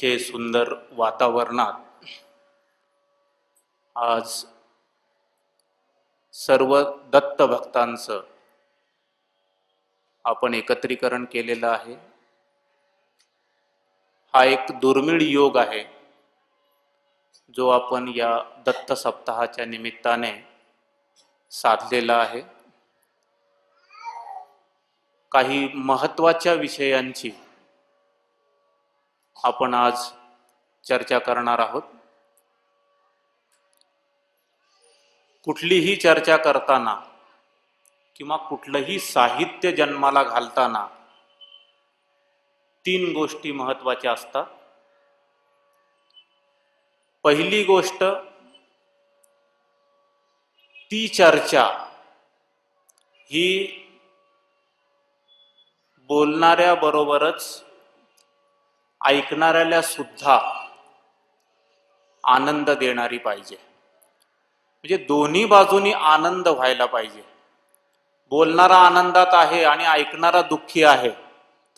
अतिशय सुंदर वातावरणात आज सर्व दत्त भक्तांचं आपण एकत्रीकरण केलेलं आहे. हा एक दुर्मिळ योग आहे जो आपण या दत्त सप्ताहाच्या निमित्ताने साधलेला आहे. काही महत्त्वाच्या विषयांची आपण आज चर्चा करणार आहोत. कुठलीही चर्चा करताना किंवा कुठलंही साहित्य जन्माला घालताना 3 गोष्टी महत्त्वाच्या असतात. पहिली गोष्ट, ती चर्चा ही बोलणाऱ्या बरोबरच ऐकणाऱ्याला सुद्धा आनंद देणारी पाहिजे. म्हणजे दोन्ही बाजूनी आनंद व्हायला पाहिजे. बोलणारा आनंदात आहे आणि ऐकणारा दुःखी आहे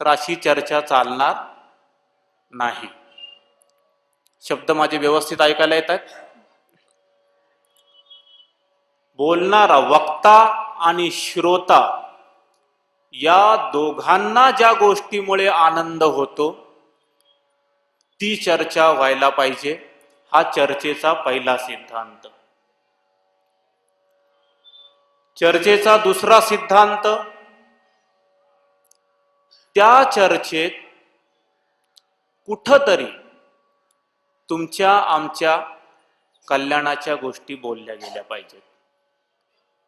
तर अशी चर्चा चालणार नाही. शब्द माझे व्यवस्थित ऐकायला येतात? बोलणारा वक्ता आणि श्रोता या दोघांना ज्या गोष्टीमुळे आनंद होतो ती चर्चा व्हायला पाहिजे. हा चर्चेचा पहिला सिद्धांत. चर्चेचा दुसरा सिद्धांत, त्या चर्चेत कुठंतरी तुमच्या आमच्या कल्याणाच्या गोष्टी बोलल्या गेल्या पाहिजेत.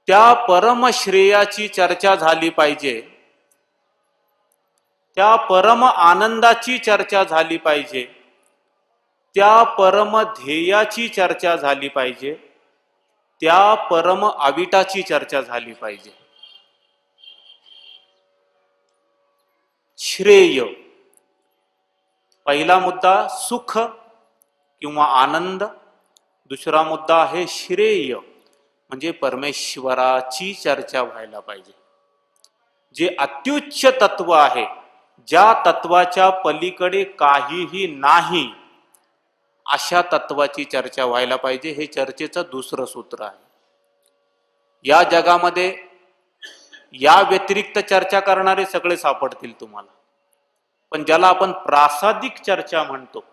त्या परमश्रेयाची चर्चा झाली पाहिजे. त्या परम आनंदाची चर्चा झाली पाहिजे. त्या परम ध्येयाची चर्चा झाली पाहिजे. त्या परम अविटाची चर्चा झाली पाहिजे. श्रेय, पहिला मुद्दा सुख किंवा आनंद. दुसरा मुद्दा आहे श्रेय, म्हणजे परमेश्वराची चर्चा व्हायला पाहिजे. जे अत्युच्च तत्व आहे, ज्या तत्वाच्या पलीकडे काहीही नाही, अशा तत्वाची चर्चा व्हायला पाहिजे. हे चर्चेचं दुसरं सूत्र आहे. या जगामध्ये या व्यतिरिक्त चर्चा करणारे सगळे सापडतील तुम्हाला, पण ज्याला आपण प्रासादिक चर्चा म्हणतो,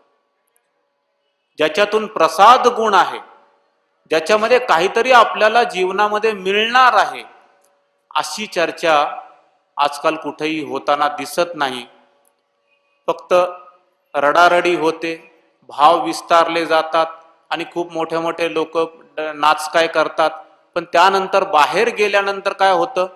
ज्याच्यातून प्रसाद गुण आहे, ज्याच्यामध्ये काहीतरी आपल्याला जीवनामध्ये मिळणार आहे, अशी चर्चा आजकाल कुठेही होताना दिसत नाही. फक्त रडारडी होते, भाव विस्तारले जातात आणि खूप मोठे मोठे लोक नाच काय करतात, पण त्यानंतर बाहेर गेल्यानंतर काय होतं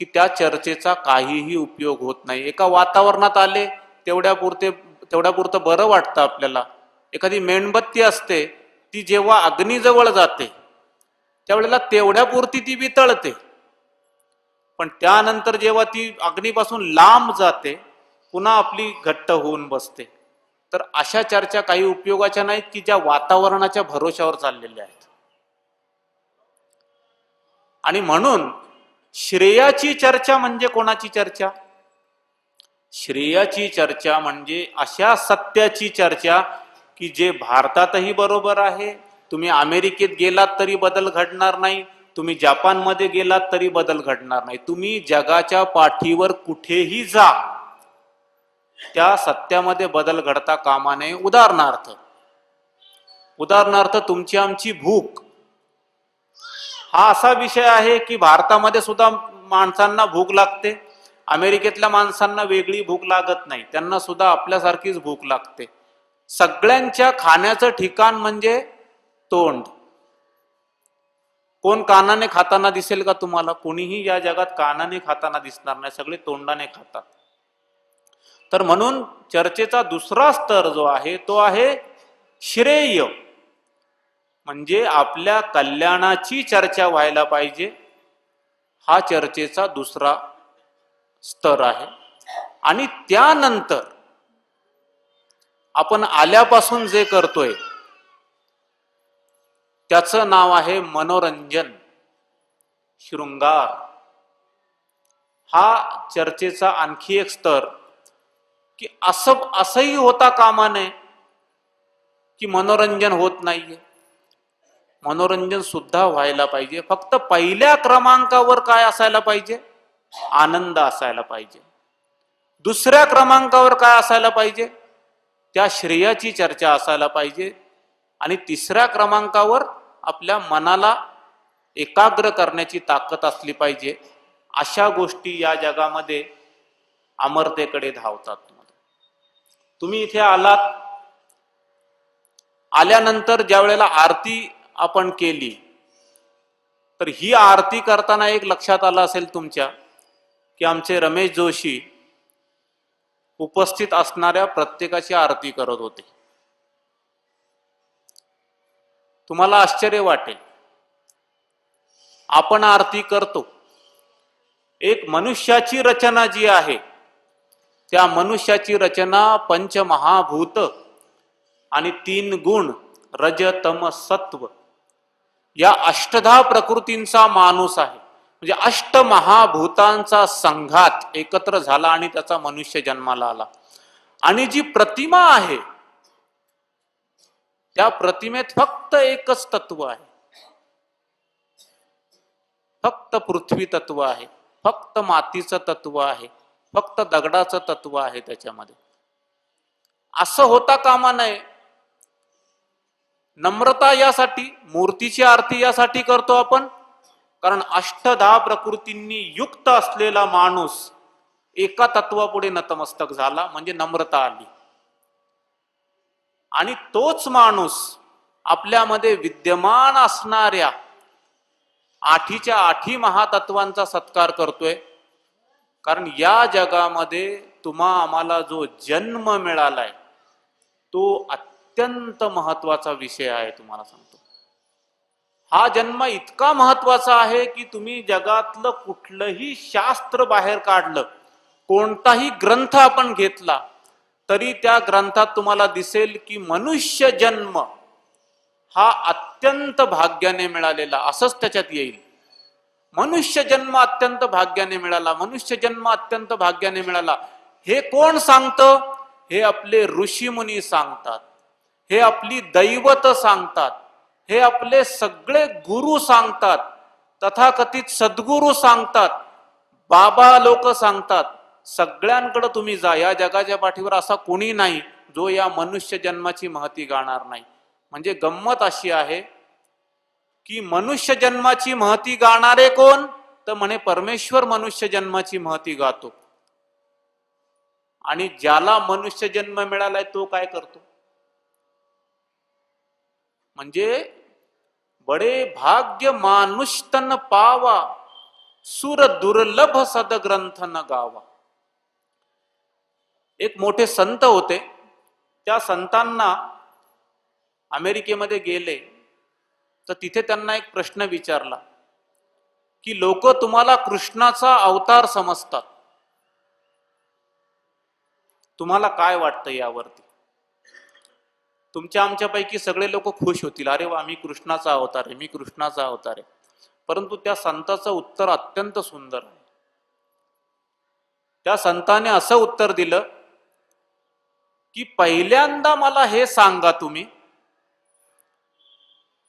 की त्या चर्चेचा काहीही उपयोग होत नाही. एका वातावरणात आले तेवढ्यापुरतं बरं वाटतं आपल्याला. एखादी मेणबत्ती असते, ती जेव्हा अग्नीजवळ जाते त्यावेळेला तेवढ्यापुरती ती वितळते, पण त्यानंतर जेव्हा ती अग्नीपासून लांब जाते पुन्हा आपली घट्ट होऊन बसते. तर अशा चर्चा काही उपयोगाच्या नाहीत की ज्या वातावरणाच्या भरोशावर चाललेल्या आहेत. आणि म्हणून श्रेयाची चर्चा म्हणजे कोणाची चर्चा? श्रेयाची चर्चा म्हणजे अशा सत्याची चर्चा की जे भारतातही बरोबर आहे. तुम्ही अमेरिकेत गेलात तरी बदल घडणार नाही, तुम्ही जपानमध्ये गेलात तरी बदल घडणार नाही. तुम्ही जगाच्या पाठीवर कुठेही जा, त्या सत्यामध्ये बदल घडता कामा नये. उदाहरणार्थ तुमची आमची भूक हा असा विषय आहे की भारतामध्ये सुद्धा माणसांना भूक लागते. अमेरिकेतल्या माणसांना वेगळी भूक लागत नाही, त्यांना सुद्धा आपल्यासारखीच भूक लागते. सगळ्यांच्या खाण्याचं ठिकाण म्हणजे तोंड. कोण कानाने खाताना दिसेल का तुम्हाला? कोणीही या जगात कानाने खाताना दिसणार नाही, सगळे तोंडाने खातात. तर म्हणून चर्चेचा दुसरा स्तर जो आहे तो आहे श्रेय, म्हणजे आपल्या कल्याणाची चर्चा व्हायला पाहिजे. हा चर्चेचा दुसरा स्तर आहे. आणि त्यानंतर आपण आल्यापासून जे करतोय त्याचं नाव आहे मनोरंजन, शृंगार. हा चर्चेचा आणखी एक स्तर की असंही होता कामा नये की मनोरंजन होत नाहीये. मनोरंजन सुद्धा व्हायला पाहिजे. फक्त पहिल्या क्रमांकावर काय असायला पाहिजे? आनंद असायला पाहिजे. दुसऱ्या क्रमांकावर काय असायला पाहिजे? त्या श्रेयाची चर्चा असायला पाहिजे. आणि तिसऱ्या क्रमांकावर आपल्या मनाला एकाग्र करण्याची ताकद असली पाहिजे. अशा गोष्टी या जगामध्ये अमरतेकडे धावतात. तुम्ही इथे आलात, आल्यानंतर ज्या वेळेला आरती आपण केली, तर ही आरती करताना एक लक्षात आलं असेल तुमच्या की आमचे रमेश जोशी उपस्थित असणाऱ्या प्रत्येकाची आरती करत होते. तुम्हाला आश्चर्य वाटेल, आपण आरती करतो, एक मनुष्याची रचना जी आहे त्या मनुष्याची रचना पंचमहाभूत आणि 3 गुण रज तम सत्व या अष्टधा प्रकृतींचा माणूस आहे. म्हणजे अष्टमहाभूतांचा संघात एकत्र झाला आणि त्याचा मनुष्य जन्माला आला. आणि जी प्रतिमा आहे त्या प्रतिमेत फक्त एकच तत्व आहे, फक्त पृथ्वी तत्व आहे, फक्त मातीचं तत्व आहे, फक्त दगडाचं तत्व आहे त्याच्यामध्ये. असं होता कामा नये. नम्रता यासाठी, मूर्तीची आरती यासाठी करतो आपण, कारण अष्टधा प्रकृतींनी युक्त असलेला माणूस एका तत्वापुढे नतमस्तक झाला, म्हणजे नम्रता आली. आणि तोच माणूस आपल्यामध्ये विद्यमान असणाऱ्या 8च्या 8 महातत्वांचा सत्कार करतोय. कारण या जगामध्ये तुम्हा आम्हाला जो जन्म मिळालाय तो अत्यंत महत्वाचा विषय आहे. तुम्हाला सांगतो, हा जन्म इतका महत्वाचा आहे की तुम्ही जगातलं कुठलंही शास्त्र बाहेर काढलं, कोणताही ग्रंथ आपण घेतला, तरी त्या ग्रंथात तुम्हाला दिसेल की मनुष्य जन्म हा अत्यंत भाग्याने मिळालेला, असंच त्याच्यात येईल. मनुष्य जन्म अत्यंत भाग्याने मिळाला, मनुष्य जन्म अत्यंत भाग्याने मिळाला. हे कोण सांगतं? हे आपले ऋषीमुनी सांगतात, हे आपली दैवत सांगतात, हे आपले सगळे गुरु सांगतात, तथाकथित सद्गुरू सांगतात, बाबा लोक सांगतात. सगळ्यांकडे तुम्ही जा, या जगाच्या पाठीवर असा कोणी नाही जो या मनुष्य जन्माची महती गाणार नाही. म्हणजे गंमत अशी आहे की मनुष्य जन्माची महती गाणारे कोण? तर म्हणे परमेश्वर मनुष्य जन्माची महती गातो. आणि ज्याला मनुष्य जन्म मिळालाय तो काय करतो? म्हणजे बडे भाग्य मानुष्तन पावा, सुर दुर्लभ सदग्रंथ न गावा. एक मोठे संत होते, त्या संतांना अमेरिकेमध्ये गेले तर तिथे त्यांना एक प्रश्न विचारला की लोक तुम्हाला कृष्णाचा अवतार समजतात, तुम्हाला काय वाटतं यावरती? तुमच्या आमच्यापैकी सगळे लोक खुश होतील, अरे वा, मी कृष्णाचा अवतार आहे, मी कृष्णाचा अवतार आहे. परंतु त्या संताचं उत्तर अत्यंत सुंदर आहे. त्या संताने असं उत्तर दिलं की पहिल्यांदा मला हे सांगा तुम्ही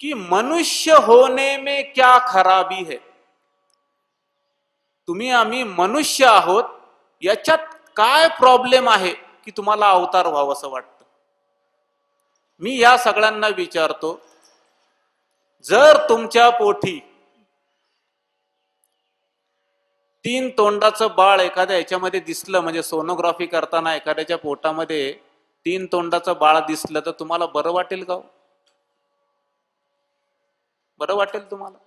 कि मनुष्य होने में क्या खराबी है. तुम्ही आम्ही मनुष्य आहोत, याच्यात काय प्रॉब्लेम आहे की तुम्हाला अवतार व्हावं असं वाटतं? मी या सगळ्यांना विचारतो, जर तुमच्या पोटी 3 तोंडाचं बाळ एखाद्या याच्यामध्ये दिसलं, म्हणजे सोनोग्राफी करताना एखाद्याच्या पोटामध्ये 3 तोंडाचं बाळ दिसलं, तर तुम्हाला बरं वाटेल का? बरं वाटेल तुम्हाला?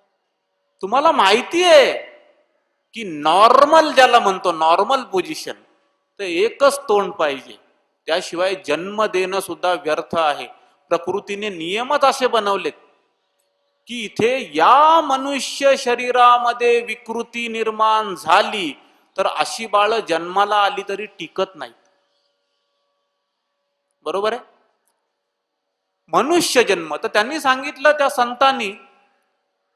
तुम्हाला माहिती आहे की नॉर्मल ज्याला म्हणतो, नॉर्मल पोझिशन, तर एकच तोंड पाहिजे, त्याशिवाय जन्म देणं सुद्धा व्यर्थ आहे. प्रकृतीने नियमच असे बनवलेत की इथे या मनुष्य शरीरामध्ये विकृती निर्माण झाली तर अशी बाळ जन्माला आली तरी टिकत नाहीत. बरोबर आहे? मनुष्य जन्म, तर त्यांनी सांगितलं त्या संतांनी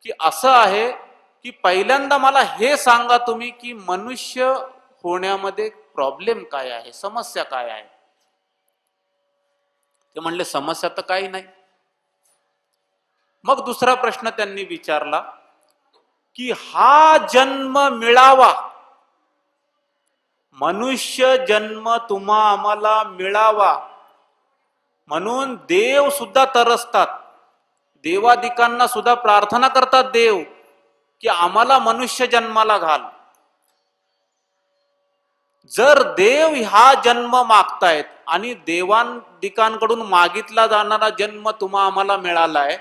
की असं आहे की पहिल्यांदा मला हे सांगा तुम्ही की मनुष्य होण्यामध्ये प्रॉब्लेम काय आहे, समस्या काय आहे. ते म्हणले समस्या तर काही नाही. मग दुसरा प्रश्न त्यांनी विचारला की हा जन्म मिळावा, मनुष्य जन्म तुम्हा आम्हाला मिळावा म्हणून देव सुद्धा तरसतात, देवादिकांना सुद्धा प्रार्थना करतात देव की आम्हाला मनुष्य जन्माला घाल. जर देव हा जन्म मागतायत आणि देवादिकांकडून मागितला जाणारा जन्म तुम्हा आम्हाला मिळालाय,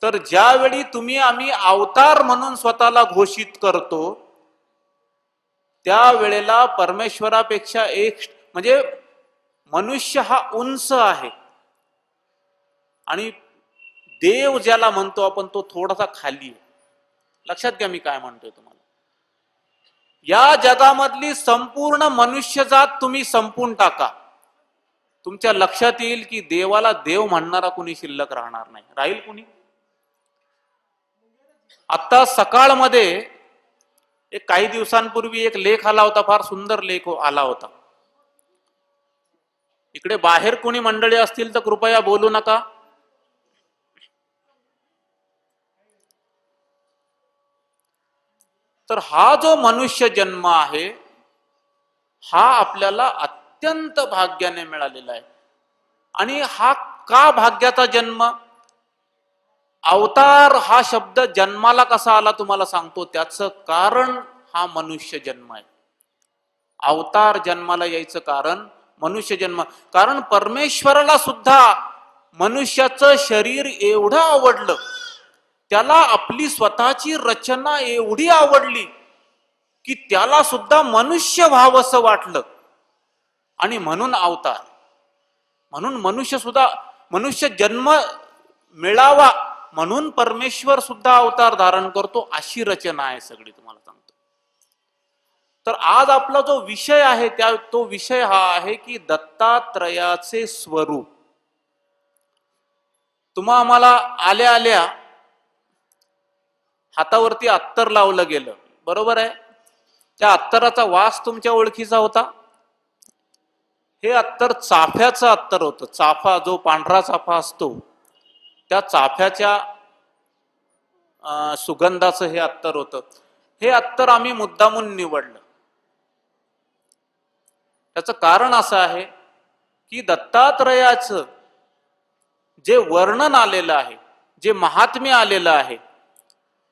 तर ज्यावेळी तुम्ही आम्ही अवतार म्हणून स्वतःला घोषित करतो त्यावेळेला परमेश्वरापेक्षा एक म्हणजे मनुष्य हा उंच आहे आणि देव ज्याला म्हणतो आपण तो थोडासा खाली आहे. लक्षात घ्या मी काय म्हणतोय तुम्हाला. या जगामधली संपूर्ण मनुष्यजात तुम्ही संपून टाका, तुमच्या लक्षात येईल की देवाला देव म्हणणारा कुणी शिल्लक राहणार नाही. राहील कुणी? आता सकाळमध्ये एक काही दिवसांपूर्वी एक लेख आला होता, फार सुंदर लेख आला होता. इकडे बाहेर कोणी मंडळी असतील तर कृपया बोलू नका. तर हा जो मनुष्य जन्म आहे हा आपल्याला अत्यंत भाग्याने मिळालेला आहे. आणि हा का भाग्याचा जन्म? अवतार हा शब्द जन्माला कसा आला तुम्हाला सांगतो. त्याचं कारण हा मनुष्य जन्म आहे. अवतार जन्माला यायचं कारण मनुष्य जन्म. कारण परमेश्वराला सुद्धा मनुष्याचं शरीर एवढं आवडलं, त्याला आपली स्वतःची रचना एवढी आवडली की त्याला सुद्धा मनुष्य व्हावंसं वाटलं आणि म्हणून अवतार. म्हणून मनुष्य जन्म मिळावा म्हणून परमेश्वर सुद्धा अवतार धारण करतो. अशी रचना आहे सगळी, तुम्हाला सांगतो. तर आज आपला जो विषय आहे तो विषय हा आहे की दत्तात्रयाचे स्वरूप. तुम्हा आम्हाला आल्या आल्या हातावरती अत्तर लावलं गेलं, बरोबर आहे. त्या अत्तराचा वास तुमच्या ओळखीचा होता. हे अत्तर चाफ्याचं अत्तर होतं. चाफा जो पांढरा चाफा असतो त्या चाफ्याच्या सुगंधाचं हे अत्तर होतं. हे अत्तर आम्ही मुद्दामून निवडलं. त्याचं कारण असं आहे की दत्तात्रयाचं जे वर्णन आलेलं आहे, जे महात्म्य आलेलं आहे,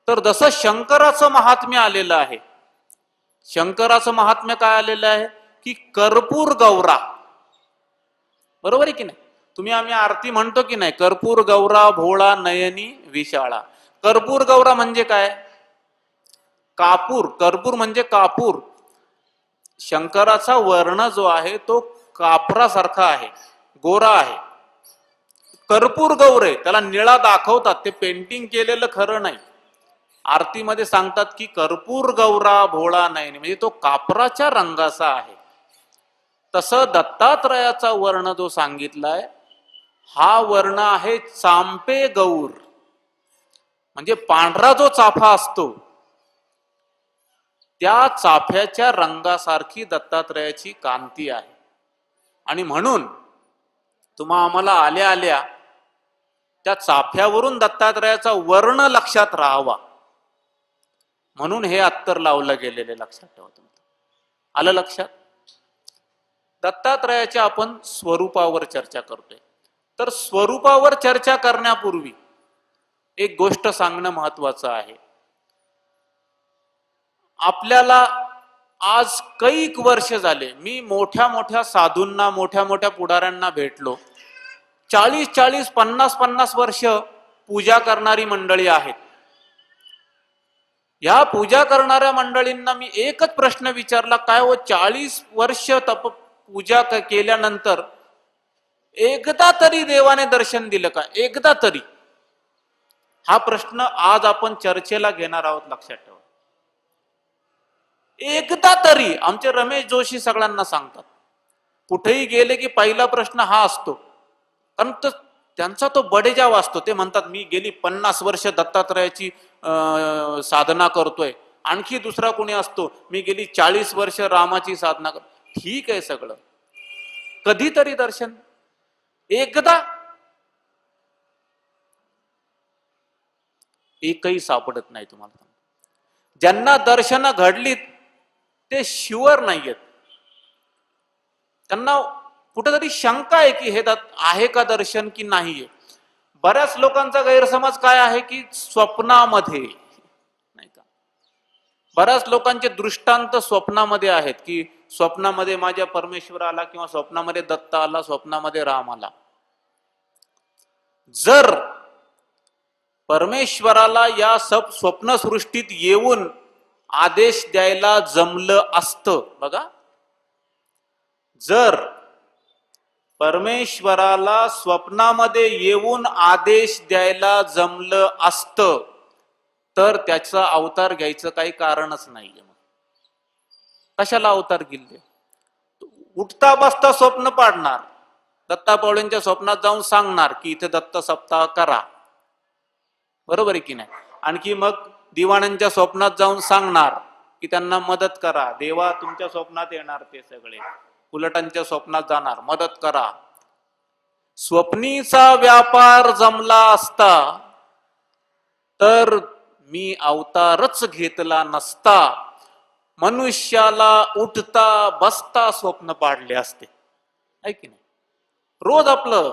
तर जसं शंकराचं महात्म्य आलेलं आहे. शंकराचं महात्म्य काय आलेलं आहे की कर्पूर गौरा, बरोबर आहे की नाही. तुम्ही आम्ही आरती म्हणतो की नाही, कर्पूर गौरा भोळा नयनी विशाळा. कर्पूर गौरा म्हणजे काय? कापूर. कर्पूर म्हणजे कापूर. शंकराचा वर्ण जो आहे तो कापरासारखा आहे, गोरा आहे. कर्पूर गौर आहे, त्याला निळा दाखवतात, ते पेंटिंग केलेलं खरं नाही. आरतीमध्ये सांगतात की कर्पूर गौरा भोळा नयनी, म्हणजे तो कापराच्या रंगाचा आहे. तसं दत्तात्रयाचा वर्ण जो सांगितलाय हा वर्ण आहे चांपे गौर, म्हणजे पांढरा जो चाफा असतो त्या चाफ्याच्या रंगासारखी दत्तात्रयाची कांती आहे. आणि म्हणून तुम्हा आम्हाला आल्या आल्या त्या चाफ्यावरून दत्तात्रयाचा वर्ण लक्षात राहावा म्हणून हे अत्तर लावलं गेलेले लक्षात ठेवा. आलं लक्षात? दत्तात्रयाच्या आपण स्वरूपावर चर्चा करतोय. तर स्वरूपावर चर्चा करण्यापूर्वी एक गोष्ट सांगणं महत्वाचं आहे. आपल्याला आज कैक वर्ष झाले मी मोठ्या मोठ्या साधूंना, मोठ्या मोठ्या पुढाऱ्यांना भेटलो. 40-40, 50-50 वर्ष पूजा करणारी मंडळी आहेत. या पूजा करणाऱ्या मंडळींना मी एकच प्रश्न विचारला, काय हो 40 वर्ष पूजा केल्यानंतर एकदा तरी देवाने दर्शन दिलं का? एकदा तरी? हा प्रश्न आज आपण चर्चेला घेणार आहोत, लक्षात ठेवा. एकदा तरी. आमचे रमेश जोशी सगळ्यांना सांगतात, कुठेही गेले की पहिला प्रश्न हा असतो. कारण त्यांचा तो बडेजाव असतो. ते म्हणतात मी गेली 50 वर्ष दत्तात्रयाची साधना करतोय. आणखी दुसरा कोणी असतो, मी गेली 40 वर्ष रामाची साधना करतो. ठीक आहे सगळं, कधीतरी दर्शन. एकदा एकही सापडत नाही तुम्हाला. ज्यांना दर्शन घडलीत ते शुअर नाहीयेत, त्यांना कुठेतरी शंका आहे की हे आहे का दर्शन की नाहीये. बऱ्याच लोकांचा गैरसमज काय आहे की स्वप्नामध्ये, नाही का, बऱ्याच लोकांचे दृष्टांत स्वप्नामध्ये आहेत की स्वप्नामध्ये माझ्या परमेश्वर आला किंवा स्वप्नामध्ये दत्त आला, स्वप्नामध्ये राम आला. जर परमेश्वराला या स्वप्नसृष्टीत येऊन आदेश द्यायला जमलं असतं, बघा, जर परमेश्वराला स्वप्नामध्ये येऊन आदेश द्यायला जमलं असतं तर त्याचा अवतार घ्यायचं काही कारणच नाहीये. कशाला अवतार घेतले? उठता बसता स्वप्न पाडणार, दत्ता पावलेंच्या स्वप्नात जाऊन सांगणार की इथे दत्त सप्ताह करा, बरोबर आहे की नाही. आणखी मग दिवाणांच्या स्वप्नात जाऊन सांगणार की त्यांना मदत करा, देवा तुमच्या स्वप्नात येणार ते सगळे, उलटांच्या स्वप्नात जाणार, मदत करा. स्वप्नीचा व्यापार जमला असता तर मी अवतारच घेतला नसता, मनुष्याला उठता बसता स्वप्न पाडले असते, आहे की नाही. रोज आपलं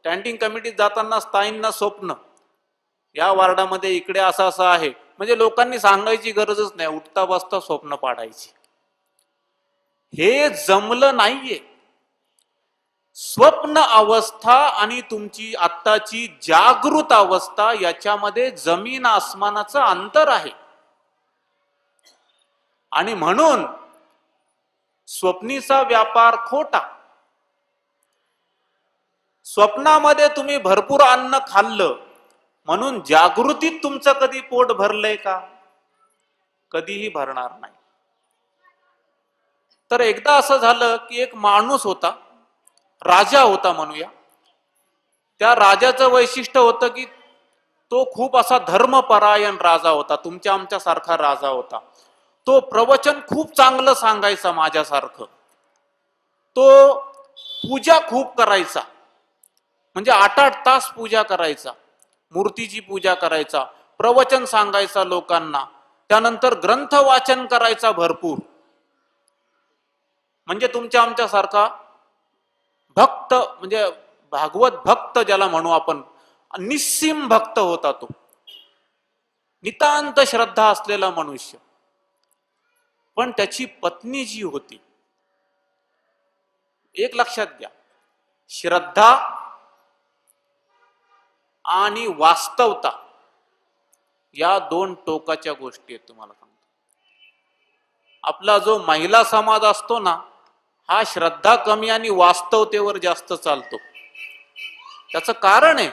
स्टँडिंग कमिटीत जाताना स्थायींना स्वप्न, या वार्डामध्ये इकडे असं असं आहे, म्हणजे लोकांनी सांगायची गरजच नाही, उठता बसता स्वप्न पाडायची. हे जमलं नाहीये. स्वप्न अवस्था आणि तुमची आत्ताची जागृत अवस्था याच्यामध्ये जमीन आसमानाचं अंतर आहे. आणि म्हणून स्वप्नीचा व्यापार खोटा. स्वप्नामध्ये तुम्ही भरपूर अन्न खाल्लं म्हणून जागृतीत तुमचं कधी पोट भरलंय का? कधीही भरणार नाही. तर एकदा असं झालं की एक माणूस होता, राजा होता म्हणूया. त्या राजाचं वैशिष्ट्य होतं की तो खूप असा धर्मपरायण राजा होता, तुमच्या आमच्या सारखा राजा होता. तो प्रवचन खूप चांगलं सांगायचा माझ्यासारखं, तो पूजा खूप करायचा, म्हणजे 8-8 तास पूजा करायचा, मूर्तीची पूजा करायचा, प्रवचन सांगायचा लोकांना, त्यानंतर ग्रंथ वाचन करायचा भरपूर. म्हणजे तुमच्या आमच्या सारखा भक्त, म्हणजे भागवत भक्त ज्याला म्हणू आपण, निस्सीम भक्त होता तो, नितांत श्रद्धा असलेला मनुष्य. पण त्याची पत्नी जी होती, एक लक्षात घ्या, श्रद्धा आणि वास्तवता या दोन टोकाच्या गोष्टी आहेत. तुम्हाला सांगतो, आपला जो महिला समाज असतो ना, हा श्रद्धा कमी आणि वास्तवतेवर जास्त चालतो. त्याचं कारण आहे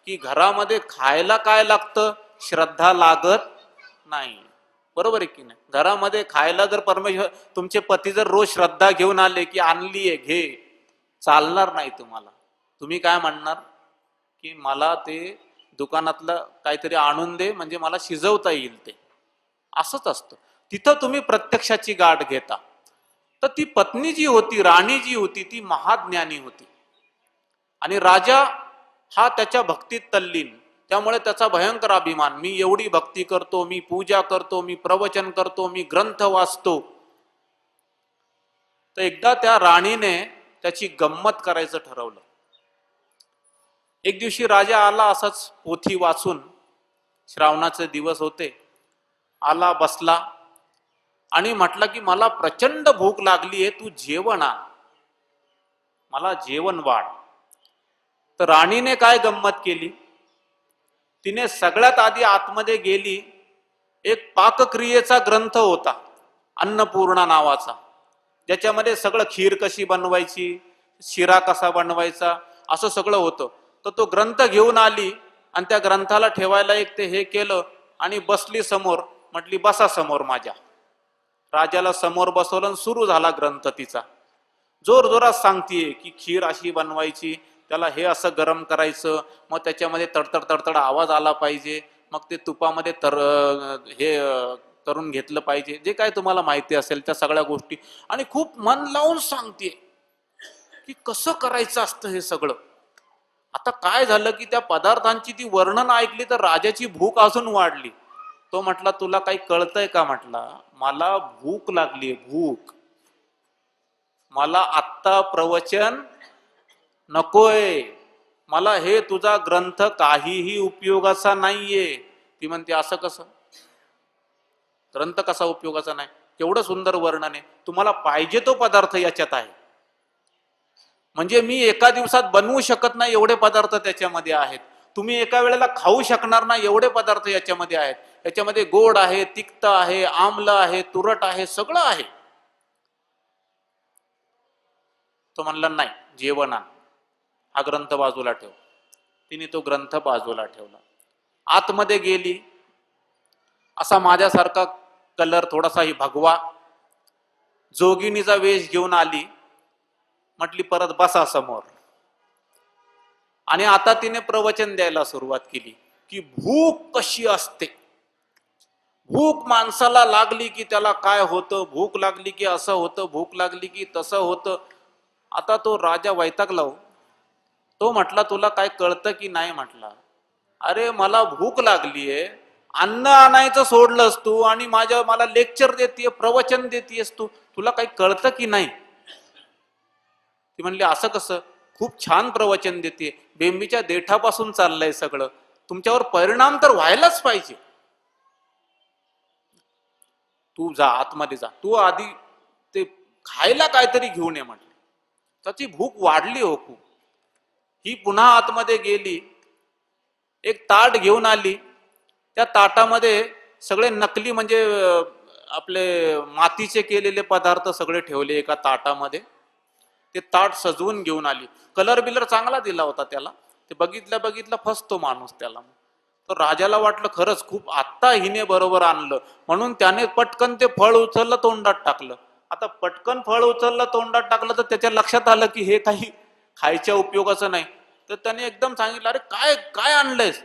की घरामध्ये खायला काय लागतं, श्रद्धा लागत नाही, बरोबर आहे की नाही. घरामध्ये खायला जर परमेश्वर, तुमचे पती जर रोज श्रद्धा घेऊन आले की आणलीये घे, चालणार नाही तुम्हाला. तुम्ही काय म्हणणार की मला ते दुकानातलं काहीतरी आणून दे म्हणजे मला शिजवता येईल ते. असंच असतं. तिथं तुम्ही प्रत्यक्षाची गाठ घेता. तर ती पत्नी जी होती, राणी जी होती, ती महाज्ञानी होती आणि राजा हा त्याच्या भक्तीत तल्लीन. त्यामुळे त्याचा भयंकर अभिमान, मी एवढी भक्ती करतो, मी पूजा करतो, मी प्रवचन करतो, मी ग्रंथ वाचतो. तर एकदा त्या राणीने त्याची गंमत करायचं ठरवलं. एक दिवशी राजा आला असाच पोथी वाचून, श्रावणाचे दिवस होते, आला बसला आणि म्हटलं की मला प्रचंड भूक लागली आहे, तू जेवण आण, मला जेवण वाढ. तर राणीने काय गंमत केली, तिने सगळ्यात आधी आतमध्ये गेली, एक पाकक्रियेचा ग्रंथ होता अन्नपूर्णा नावाचा, ज्याच्यामध्ये सगळं खीर कशी बनवायची, शिरा कसा बनवायचा, असं सगळं होतं. तर तो ग्रंथ घेऊन आली आणि त्या ग्रंथाला ठेवायला एक ते हे केलं आणि बसली समोर. म्हटली बसा समोर माझ्या. राजाला समोर बसवलं, सुरू झाला ग्रंथ तिचा. जोर जोरात सांगतीये की खीर अशी बनवायची, त्याला हे असं गरम करायचं, मग त्याच्यामध्ये तडतड तडतड आवाज आला पाहिजे, मग ते तुपामध्ये हे करून घेतलं पाहिजे, जे काय तुम्हाला माहिती असेल त्या सगळ्या गोष्टी. आणि खूप मन लावून सांगते की कसं करायचं असतं हे सगळं. आता काय झालं की त्या पदार्थांची ती वर्णन ऐकली तर राजाची भूक अजून वाढली. तो म्हटला, तुला काही कळतंय का? म्हटला, मला भूक लागली, भूक. मला आत्ता प्रवचन नकोय. मला हे तुझा ग्रंथ काहीही उपयोगाचा नाहीये. ती म्हणते, असं कसं? ग्रंथ कसा उपयोगाचा नाही? केवढं सुंदर वर्णन आहे. तुम्हाला पाहिजे तो पदार्थ याच्यात आहे. म्हणजे मी एका दिवसात बनवू शकत नाही एवढे पदार्थ त्याच्यामध्ये आहेत. तुम्ही एका वेळेला खाऊ शकणार नाही एवढे पदार्थ याच्यामध्ये आहेत. याच्यामध्ये गोड आहे, तिक्त आहे, आम्ल आहे, तुरट आहे, सगळं आहे. तो म्हणला, नाही, जेवण आण, हा ग्रंथ बाजूला ठेव. तिने तो ग्रंथ बाजूला ठेवला. आतमध्ये गेली. असा माझ्यासारखा कलर, थोडासाही भगवा, जोगिनीचा वेश घेऊन आली. म्हटली, परत बसा समोर. आणि आता तिने प्रवचन द्यायला सुरुवात केली की भूक कशी असते. भूक माणसाला लागली की त्याला काय होतं, भूक लागली की असं होतं, भूक लागली की तसं होतं. आता तो राजा वैतागला. तो म्हटला, तुला काय कळतं की नाही? म्हटला, अरे मला भूक लागलीये, अन्न आणायचं सोडलंस तू आणि मला लेक्चर देतीये, प्रवचन देतीयस तू, तुला काही कळतं की नाही? ती म्हणली, असं कसं? खूप छान प्रवचन देते, बेंबीच्या देठापासून चाललंय सगळं, तुमच्यावर परिणाम तर व्हायलाच पाहिजे. तू जा, आतमध्ये जा, तू आधी ते खायला काहीतरी घेऊन ये म्हटलं. त्याची भूक वाढली हो खूप. ही पुन्हा आतमध्ये गेली, एक ताट घेऊन आली. त्या ताटामध्ये सगळे नकली म्हणजे आपले मातीचे केलेले पदार्थ सगळे ठेवले एका ताटामध्ये. ते ताट सजवून घेऊन आली. कलर बिलर चांगला दिला होता त्याला. ते बघितलं फसतो माणूस त्याला. तर राजाला वाटलं खरंच खूप आत्ता हिने बरोबर आणलं, म्हणून त्याने पटकन ते फळ उचललं, तोंडात टाकलं. आता पटकन फळ उचललं, तोंडात टाकलं, तर त्याच्या लक्षात आलं की हे काही खायच्या उपयोगाचं नाही. तर त्याने एकदम सांगितलं, अरे काय काय आणलंयस?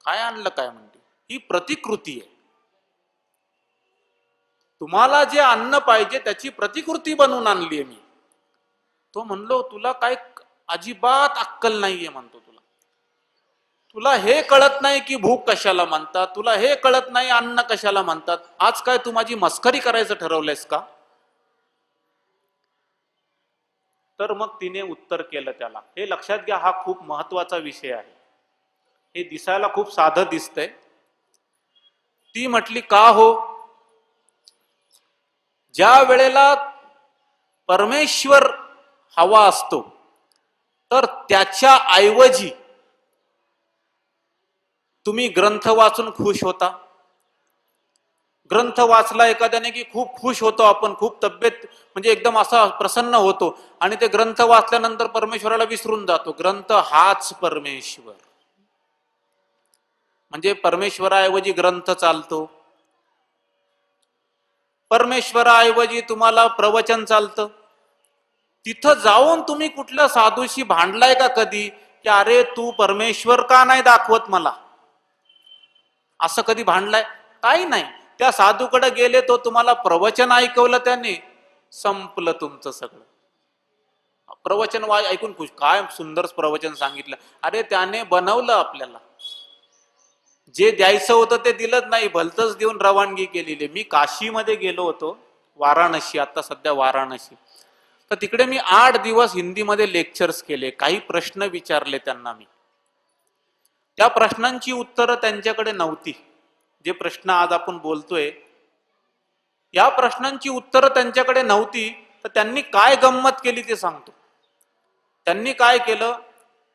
काय आणलं काय म्हणते? ही प्रतिकृती आहे. तुम्हाला जे अन्न पाहिजे त्याची प्रतिकृती बनवून आणली आहे मी. तो म्हणलो, तुला काय अजिबात अक्कल नाहीये म्हणतो. तुला हे कळत नाही की भूक कशाला म्हणतात, तुला हे कळत नाही अन्न कशाला म्हणतात. आज काय तू माझी मस्करी करायचं ठरवलंयस का? तर मग तिने उत्तर केलं त्याला. हे लक्षात घ्या, हा खूप महत्वाचा विषय आहे. हे दिसायला खूप साधं दिसतंय. ती म्हटली, का हो? ज्या वेळेला परमेश्वर हवा असतो तर त्याच्या ऐवजी तुम्ही ग्रंथ वाचून खुश होता. ग्रंथ वाचला एखाद्याने की खूप खुश होतो आपण, खूप तब्येत म्हणजे एकदम असा प्रसन्न होतो. आणि ते ग्रंथ वाचल्यानंतर परमेश्वराला विसरून जातो. ग्रंथ हाच परमेश्वर. म्हणजे परमेश्वराऐवजी ग्रंथ चालतो, परमेश्वराऐवजी तुम्हाला प्रवचन चालतं. तिथं जाऊन तुम्ही कुठल्या साधूशी भांडलाय का कधी की अरे तू परमेश्वर का नाही दाखवत मला? असं कधी भांडलाय? काही नाही. त्या साधूकडे गेले, तो तुम्हाला प्रवचन ऐकवलं, त्याने संपलं तुमचं सगळं. प्रवचन ऐकून खुश, काय सुंदर प्रवचन सांगितलं. अरे त्याने बनवलं आपल्याला. जे द्यायचं होतं ते दिलंच नाही, भलतच देऊन रवानगी केलेली. मी काशीमध्ये गेलो होतो, वाराणसी, आता सध्या वाराणसी. तर तिकडे मी 8 दिवस हिंदीमध्ये लेक्चर्स केले. काही प्रश्न विचारले त्यांना मी. त्या प्रश्नांची उत्तरं त्यांच्याकडे नव्हती. जे प्रश्न आज आपण बोलतोय, या प्रश्नांची उत्तरं त्यांच्याकडे नव्हती. तर त्यांनी काय गंमत केली ते सांगतो. त्यांनी काय केलं,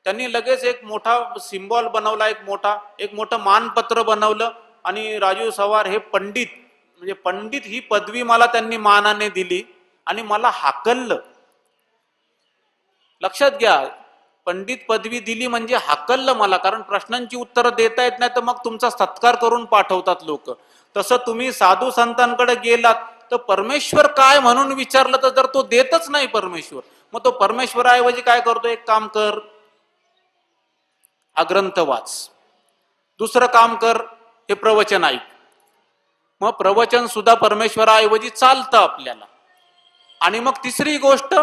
त्यांनी लगेच एक मोठा सिम्बॉल बनवला, एक मोठं मानपत्र बनवलं. आणि राजू सवार हे पंडित, म्हणजे पंडित ही पदवी मला त्यांनी मानाने दिली आणि मला हाकललं. लक्षात घ्या, पंडित पदवी दिली म्हणजे हाकललं मला. कारण प्रश्नांची उत्तरं देता येत नाही तर मग तुमचा सत्कार करून पाठवतात लोक. तसं तुम्ही साधू संतांकडे गेलात तर परमेश्वर काय म्हणून विचारलं तर जर तो देतच नाही परमेश्वर, मग तो परमेश्वराऐवजी काय करतो? एक काम कर, हा ग्रंथ वाच. दुसरं काम कर, हे प्रवचन ऐक. मग प्रवचन सुद्धा परमेश्वराऐवजी चालतं आपल्याला. आणि मग तिसरी गोष्ट,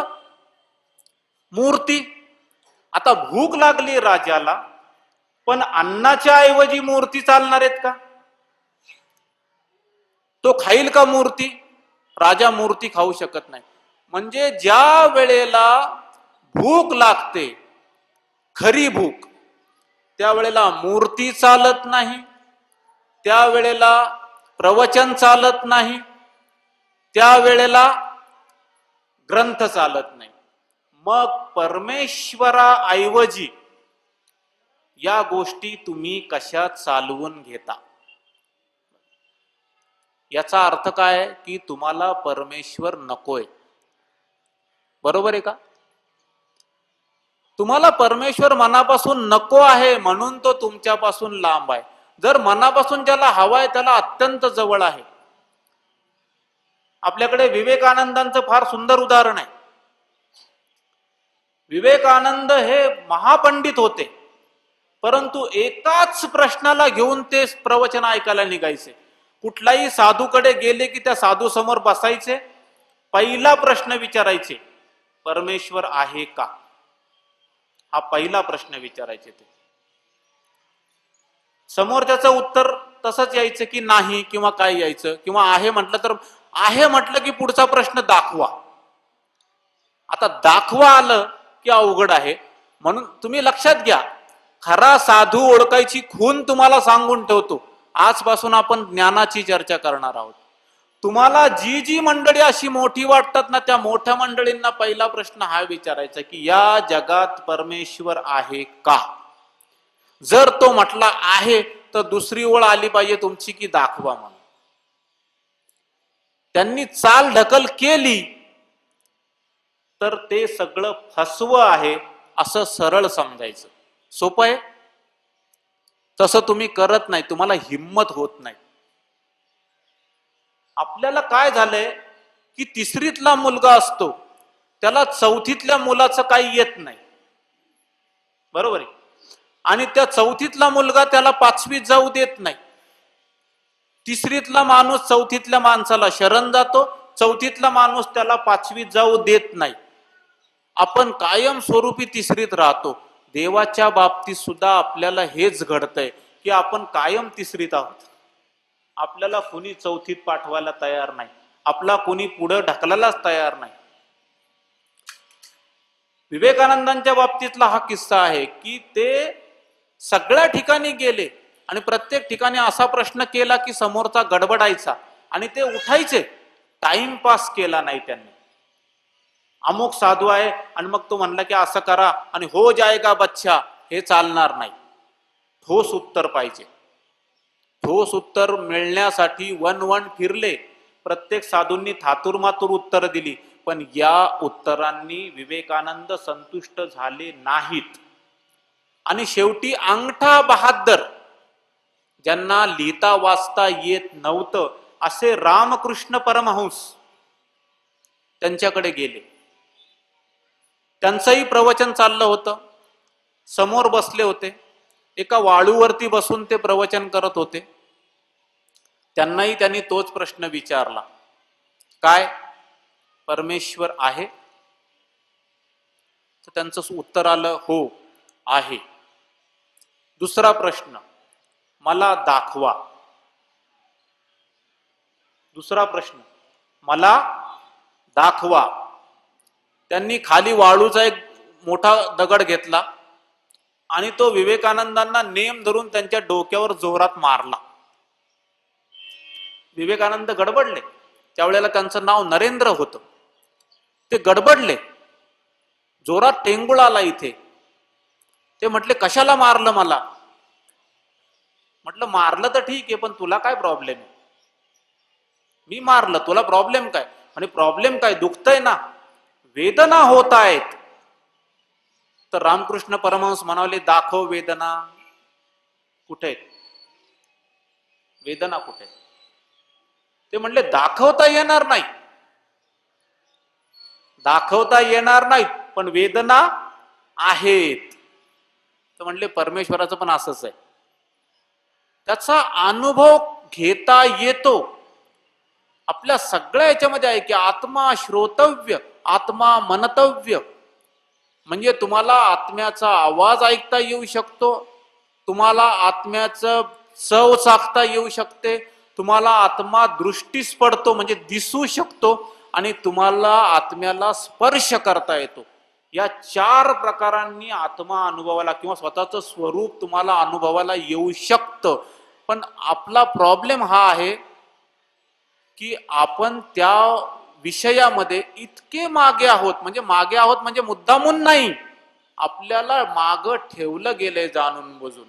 मूर्ती. आता भूक लागली राजाला, पण अन्नाच्या ऐवजी मूर्ती चालणार आहेत का? तो खाईल का मूर्ती? राजा मूर्ती खाऊ शकत नाही. म्हणजे ज्या वेळेला भूक लागते, खरी भूक, त्यावेळेला मूर्ती चालत नाही, त्यावेळेला प्रवचन चालत नाही, त्यावेळेला ग्रंथ चालत नाही. मग परमेश्वराऐवजी या गोष्टी तुम्ही कशा चालवून घेता? याचा अर्थ काय? की तुम्हाला परमेश्वर नकोय. बरोबर आहे का? तुम्हाला परमेश्वर मनापासून नको आहे, म्हणून तो तुमच्यापासून लांब आहे. जर मनापासून ज्याला हवाय त्याला अत्यंत जवळ आहे. आपल्याकडे विवेकानंदांचं फार सुंदर उदाहरण आहे. विवेकानंद हे महापंडित होते, परंतु एकाच प्रश्नाला घेऊन ते प्रवचन ऐकायला निघायचे. कुठलाही साधूकडे गेले की त्या साधू समोर बसायचे, पहिला प्रश्न विचारायचे, परमेश्वर आहे का? हा पहिला प्रश्न विचारायचे. ते समोर त्याचं उत्तर तसंच यायचं की नाही, किंवा काय यायचं, किंवा आहे म्हटलं तर आहे म्हटलं की पुढचा प्रश्न दाखवा. आता दाखवा आलं की अवघड आहे. म्हणून तुम्ही लक्षात घ्या, खरा साधू ओळखायची खूण तुम्हाला सांगून ठेवतो. आजपासून आपण ज्ञानाची चर्चा करणार आहोत. तुम्हाला जी जी मंडळी अशी मोठी वाटतात ना, त्या मोठ्या मंडळींना पहिला प्रश्न हा विचारायचा की या जगात परमेश्वर आहे का? जर तो म्हटला आहे तर दुसरी ओळ आली पाहिजे तुमची की दाखवा म्हणून. त्यांनी चाल ढकल केली तर ते सगळं फसवं आहे असं सरळ समजायचं. सोपं आहे? तसं तुम्ही करत नाही, तुम्हाला हिम्मत होत नाही. आपल्याला काय झालंय की तिसरीतला मुलगा असतो, त्याला चौथीतल्या मुलाचं काही येत नाही. बरोबर आहे? आणि त्या चौथीतला मुलगा त्याला पाचवीत जाऊ देत नाही. तिसरीतला माणूस चौथीतल्या माणसाला शरण जातो, चौथीतला माणूस त्याला पाचवीत जाऊ देत नाही. आपण कायम स्वरूपी तिसरीत राहतो. देवाच्या बाबतीत सुद्धा आपल्याला हेच घडतंय की आपण कायम तिसरीत आहोत. आपल्याला कुणी चौथीत पाठवायला तयार नाही, आपला कुणी पुढे ढकलायलाच तयार नाही. विवेकानंदांच्या बाबतीतला हा किस्सा आहे की ते सगळ्या ठिकाणी गेले आणि प्रत्येक ठिकाणी असा प्रश्न केला की समोरचा गडबडायचा आणि ते उठायचे. टाइमपास केला नाही त्यांनी. अमुक साधू आहे आणि मग तो म्हणला की असं करा आणि हो जाएगा बच्चा, हे चालणार नाही. ठोस उत्तर पाहिजे. ठोस उत्तर मिळण्यासाठी वन फिरले. प्रत्येक साधूंनी थातुरमातुर उत्तर दिली, पण या उत्तरांनी विवेकानंद संतुष्ट झाले नाहीत. आणि शेवटी अंगठा बहादर, ज्यांना लिहिता वाचता येत नव्हतं, असे रामकृष्ण परमहंस त्यांच्याकडे गेले. त्यांचंही प्रवचन चाललं होतं. समोर बसले होते, एका वाळूवरती बसून ते प्रवचन करत होते. त्यांनाही त्यांनी तोच प्रश्न विचारला, काय परमेश्वर आहे? तर त्यांचं उत्तर आलं, हो आहे. दुसरा प्रश्न, मला दाखवा. दुसरा प्रश्न, मला दाखवा. त्यांनी खाली वाळूचा एक मोठा दगड घेतला आणि तो विवेकानंदांना नेम धरून त्यांच्या डोक्यावर जोरात मारला. विवेकानंद गडबडले. त्यावेळेला त्यांचं नाव नरेंद्र होतं. ते गडबडले, जोरात टेंगुळ आला इथे. ते म्हटले, कशाला मारलं मला? म्हटलं, मारलं तर ठीक आहे, पण तुला काय प्रॉब्लेम आहे? मी मारलं, तुला प्रॉब्लेम काय? आणि प्रॉब्लेम काय? दुखतंय ना, वेदना होत आहेत. तर रामकृष्ण परमहंस म्हणाले, दाखव वेदना. कुठे वेदना? कुठे? ते म्हणले, दाखवता येणार नाही. दाखवता येणार नाही, पण वेदना आहेत. तर म्हणले, परमेश्वराचं पण असंच आहे. त्याचा अनुभव घेता येतो. आपल्या सगळ्या याच्यामध्ये आहे की आत्मा श्रोतव्य, आत्मा मनतव्य. म्हणजे तुम्हाला आत्म्याचा आवाज ऐकता येऊ शकतो, तुम्हाला आत्म्याचं चव चाखता येऊ शकते, तुम्हाला आत्मा दृष्टीस पडतो म्हणजे दिसू शकतो, आणि तुम्हाला आत्म्याला स्पर्श करता येतो. या 4 प्रकारांनी आत्मा अनुभवाला किंवा स्वतःचं स्वरूप तुम्हाला अनुभवाला येऊ शकतं. पण आपला प्रॉब्लेम हा आहे की आपण त्या विषयामध्ये इतके मागे आहोत, म्हणजे मागे आहोत म्हणजे मुद्दामून नाही, आपल्याला माग ठेवलं गेलंय जाणून बुजून.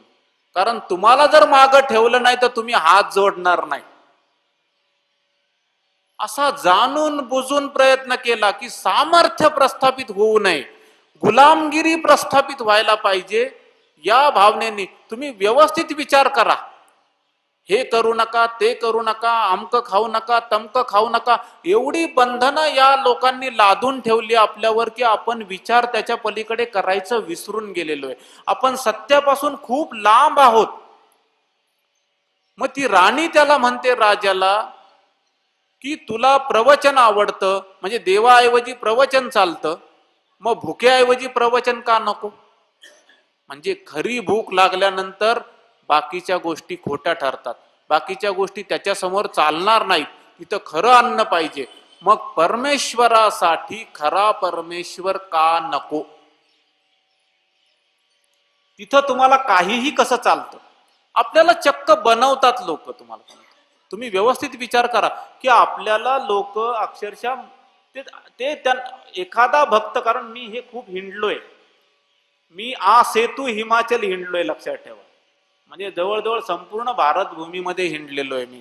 कारण तुम्हाला जर माग ठेवलं नाही तर तुम्ही हात जोडणार नाही. असा जाणून बुजून प्रयत्न केला की सामर्थ्य प्रस्थापित होऊ नये, गुलामगिरी प्रस्थापित व्हायला पाहिजे, या भावनेने तुम्ही व्यवस्थित विचार करा. हे करू नका, ते करू नका, अमक खाऊ नका, तमक खाऊ नका, एवढी बंधनं या लोकांनी लादून ठेवली आपल्यावर की आपण विचार त्याच्या पलीकडे करायचं विसरून गेलेलो आहे. आपण सत्यापासून खूप लांब आहोत. मग ती राणी त्याला म्हणते राजाला की तुला प्रवचन आवडतं, म्हणजे देवाऐवजी प्रवचन चालतं, मग भुकेऐवजी प्रवचन का नको? म्हणजे खरी भूक लागल्यानंतर बाकीच्या गोष्टी खोट्या ठरतात, बाकीच्या गोष्टी त्याच्या समोर चालणार नाहीत. तिथं खरं अन्न पाहिजे. मग परमेश्वरासाठी खरा परमेश्वर का नको? तिथं तुम्हाला काहीही कसं चालतं, आपल्याला चक्क बनवतात लोक. तुम्हाला तुम्ही व्यवस्थित विचार करा की आपल्याला लोक अक्षरशः ते ते एखादा भक्त, कारण मी हे खूप हिंडलोय, मी सेतू हिमाचल हिंडलोय, लक्षात ठेवा. म्हणजे जवळजवळ संपूर्ण भारत भूमीमध्ये हिंडलेलो आहे मी.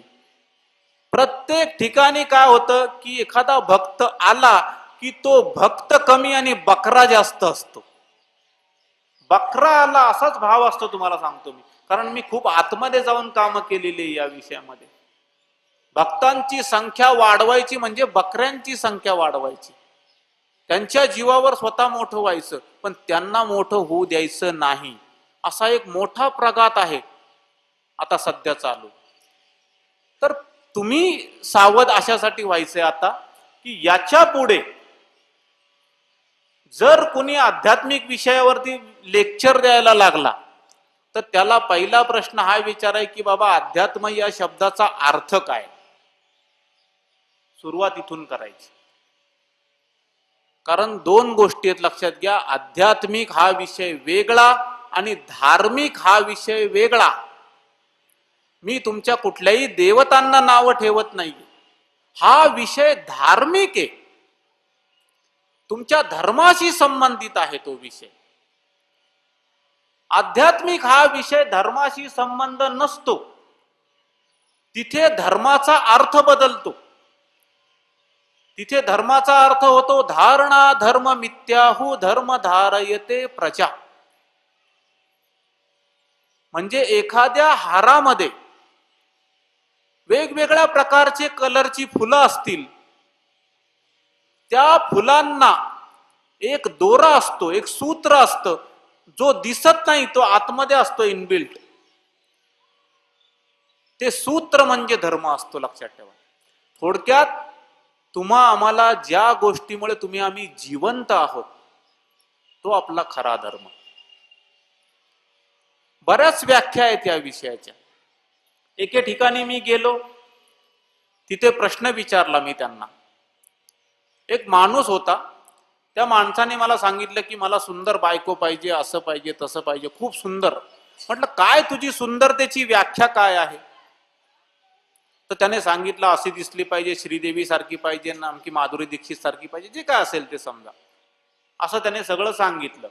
प्रत्येक ठिकाणी काय होतं की एखादा भक्त आला की तो भक्त कमी आणि बकरा जास्त असतो. बकरा आला असाच भाव असतो, तुम्हाला सांगतो मी, कारण मी खूप आतमध्ये जाऊन कामं केलेली या विषयामध्ये. भक्तांची संख्या वाढवायची म्हणजे बकऱ्यांची संख्या वाढवायची. त्यांच्या जीवावर स्वतः मोठं व्हायचं, पण त्यांना मोठं होऊ द्यायचं नाही. असा एक मोठा प्रघात आहे आता सध्या चालू. तर तुम्ही सावध अशासाठी व्हायचंय आता की याच्या पुढे जर कोणी आध्यात्मिक विषयावरती लेक्चर द्यायला लागला तर त्याला पहिला प्रश्न हा विचाराय की बाबा अध्यात्म या शब्दाचा अर्थ काय. सुरुवात इथून करायची. कारण 2 गोष्टी आहेत, लक्षात घ्या. आध्यात्मिक हा विषय वेगळा आणि धार्मिक हा विषय वेगळा. मी तुमच्या कुठल्याही देवतांना नाव ठेवत नाही. हा विषय धार्मिक आहे, तुमच्या धर्माशी संबंधित आहे तो विषय. आध्यात्मिक हा विषय धर्माशी संबंध नसतो. तिथे धर्माचा अर्थ बदलतो. तिथे धर्माचा अर्थ होतो धारणा धर्म मिथ्याहू धर्म धारयते प्रजा. म्हणजे एखाद्या हारामध्ये वेगवेगळ्या प्रकारचे कलरची फुलं असतील, त्या फुलांना एक दोरा असतो, एक सूत्र असतं, जो दिसत नाही, तो आतमध्ये असतो इनबिल्ट. ते सूत्र म्हणजे धर्म असतो, लक्षात ठेवा. थोडक्यात आम्हाला ज्या गोष्टीमुळे आम्ही जिवंत आहोत तो आपला खरा धर्म. बऱ्याच व्याख्या आहेत या विषयाच्या. एके ठिकाणी मी गेलो, तिथे प्रश्न विचारला मी त्यांना. एक माणूस होता, त्या माणसाने मला सांगितलं की मला सुंदर बायको पाहिजे, असं पाहिजे, तसं पाहिजे, खूप सुंदर. म्हटलं काय तुझी सुंदरतेची व्याख्या काय आहे? तर त्याने सांगितलं अशी दिसली पाहिजे, श्रीदेवी सारखी पाहिजे, आमकी माधुरी दीक्षित सारखी पाहिजे, जे काय असेल ते समजा. असं त्याने सगळं सांगितलं.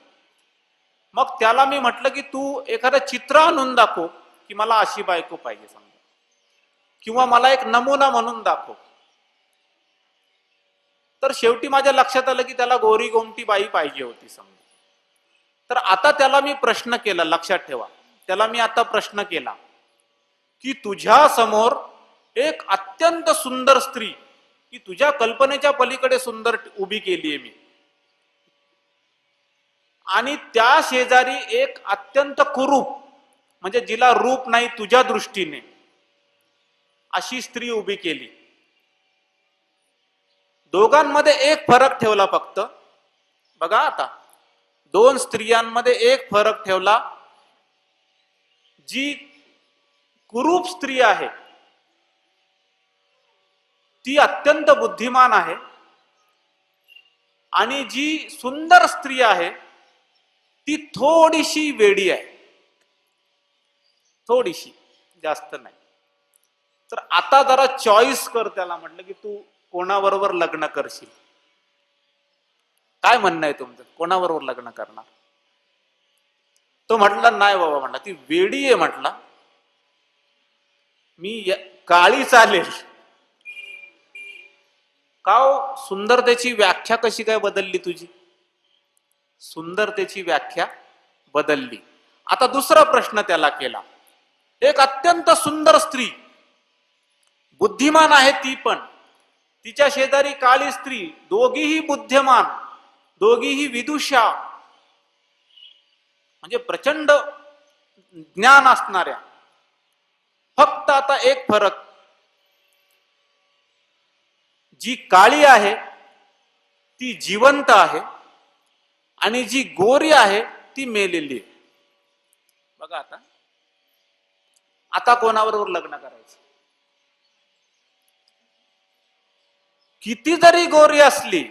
मग त्याला मी म्हटलं की तू एखादं चित्र आणून दाखव की मला अशी बायको पाहिजे समजा, किंवा मला एक नमुना म्हणून दाखव. तर शेवटी माझ्या लक्षात आलं की त्याला गोरी गोमटी बाई पाहिजे होती समजा. तर आता त्याला मी प्रश्न केला, लक्षात ठेवा, त्याला मी आता प्रश्न केला की तुझ्या समोर एक अत्यंत सुंदर स्त्री, की तुझ्या कल्पनेच्या पलीकडे सुंदर उभी केलीये मी, आणि त्या शेजारी एक अत्यंत कुरूप, म्हणजे जिला रूप नाही तुझ्या दृष्टीने, अशी स्त्री उभी केली. दोघांमध्ये एक फरक ठेवला फक्त. बघा आता, दोन स्त्रियांमध्ये एक फरक ठेवला, जी कुरूप स्त्री आहे ती अत्यंत बुद्धिमान आहे आणि जी सुंदर स्त्री आहे ती थोडीशी वेडी आहे, थोडीशी, जास्त नाही. तर आता जरा चॉईस कर. त्याला म्हटलं की तू कोणाबरोबर लग्न करशील, काय म्हणणं आहे तुमचं, कोणाबरोबर लग्न करणार? तो म्हटला नाही बाबा, म्हटला ती वेडी आहे, म्हटला मी काळी चालेल. का सुंदरतेची व्याख्या कशी काय बदलली तुझी? सुंदरतेची व्याख्या बदलली. आता दुसरा प्रश्न त्याला केला. एक अत्यंत सुंदर स्त्री, बुद्धिमान आहे ती पण, तिच्या शेजारी काळी स्त्री, दोघीही बुद्धिमान, दोघीही विदुषा, म्हणजे प्रचंड ज्ञान असणाऱ्या. फक्त आता एक फरक, जी काळी आहे ती जिवंत आहे आणि जी गोरी आहे ती मेलेली आहे. बघा आता, आता कोणाबरोबर लग्न करायचं? किती जरी गोरी असली,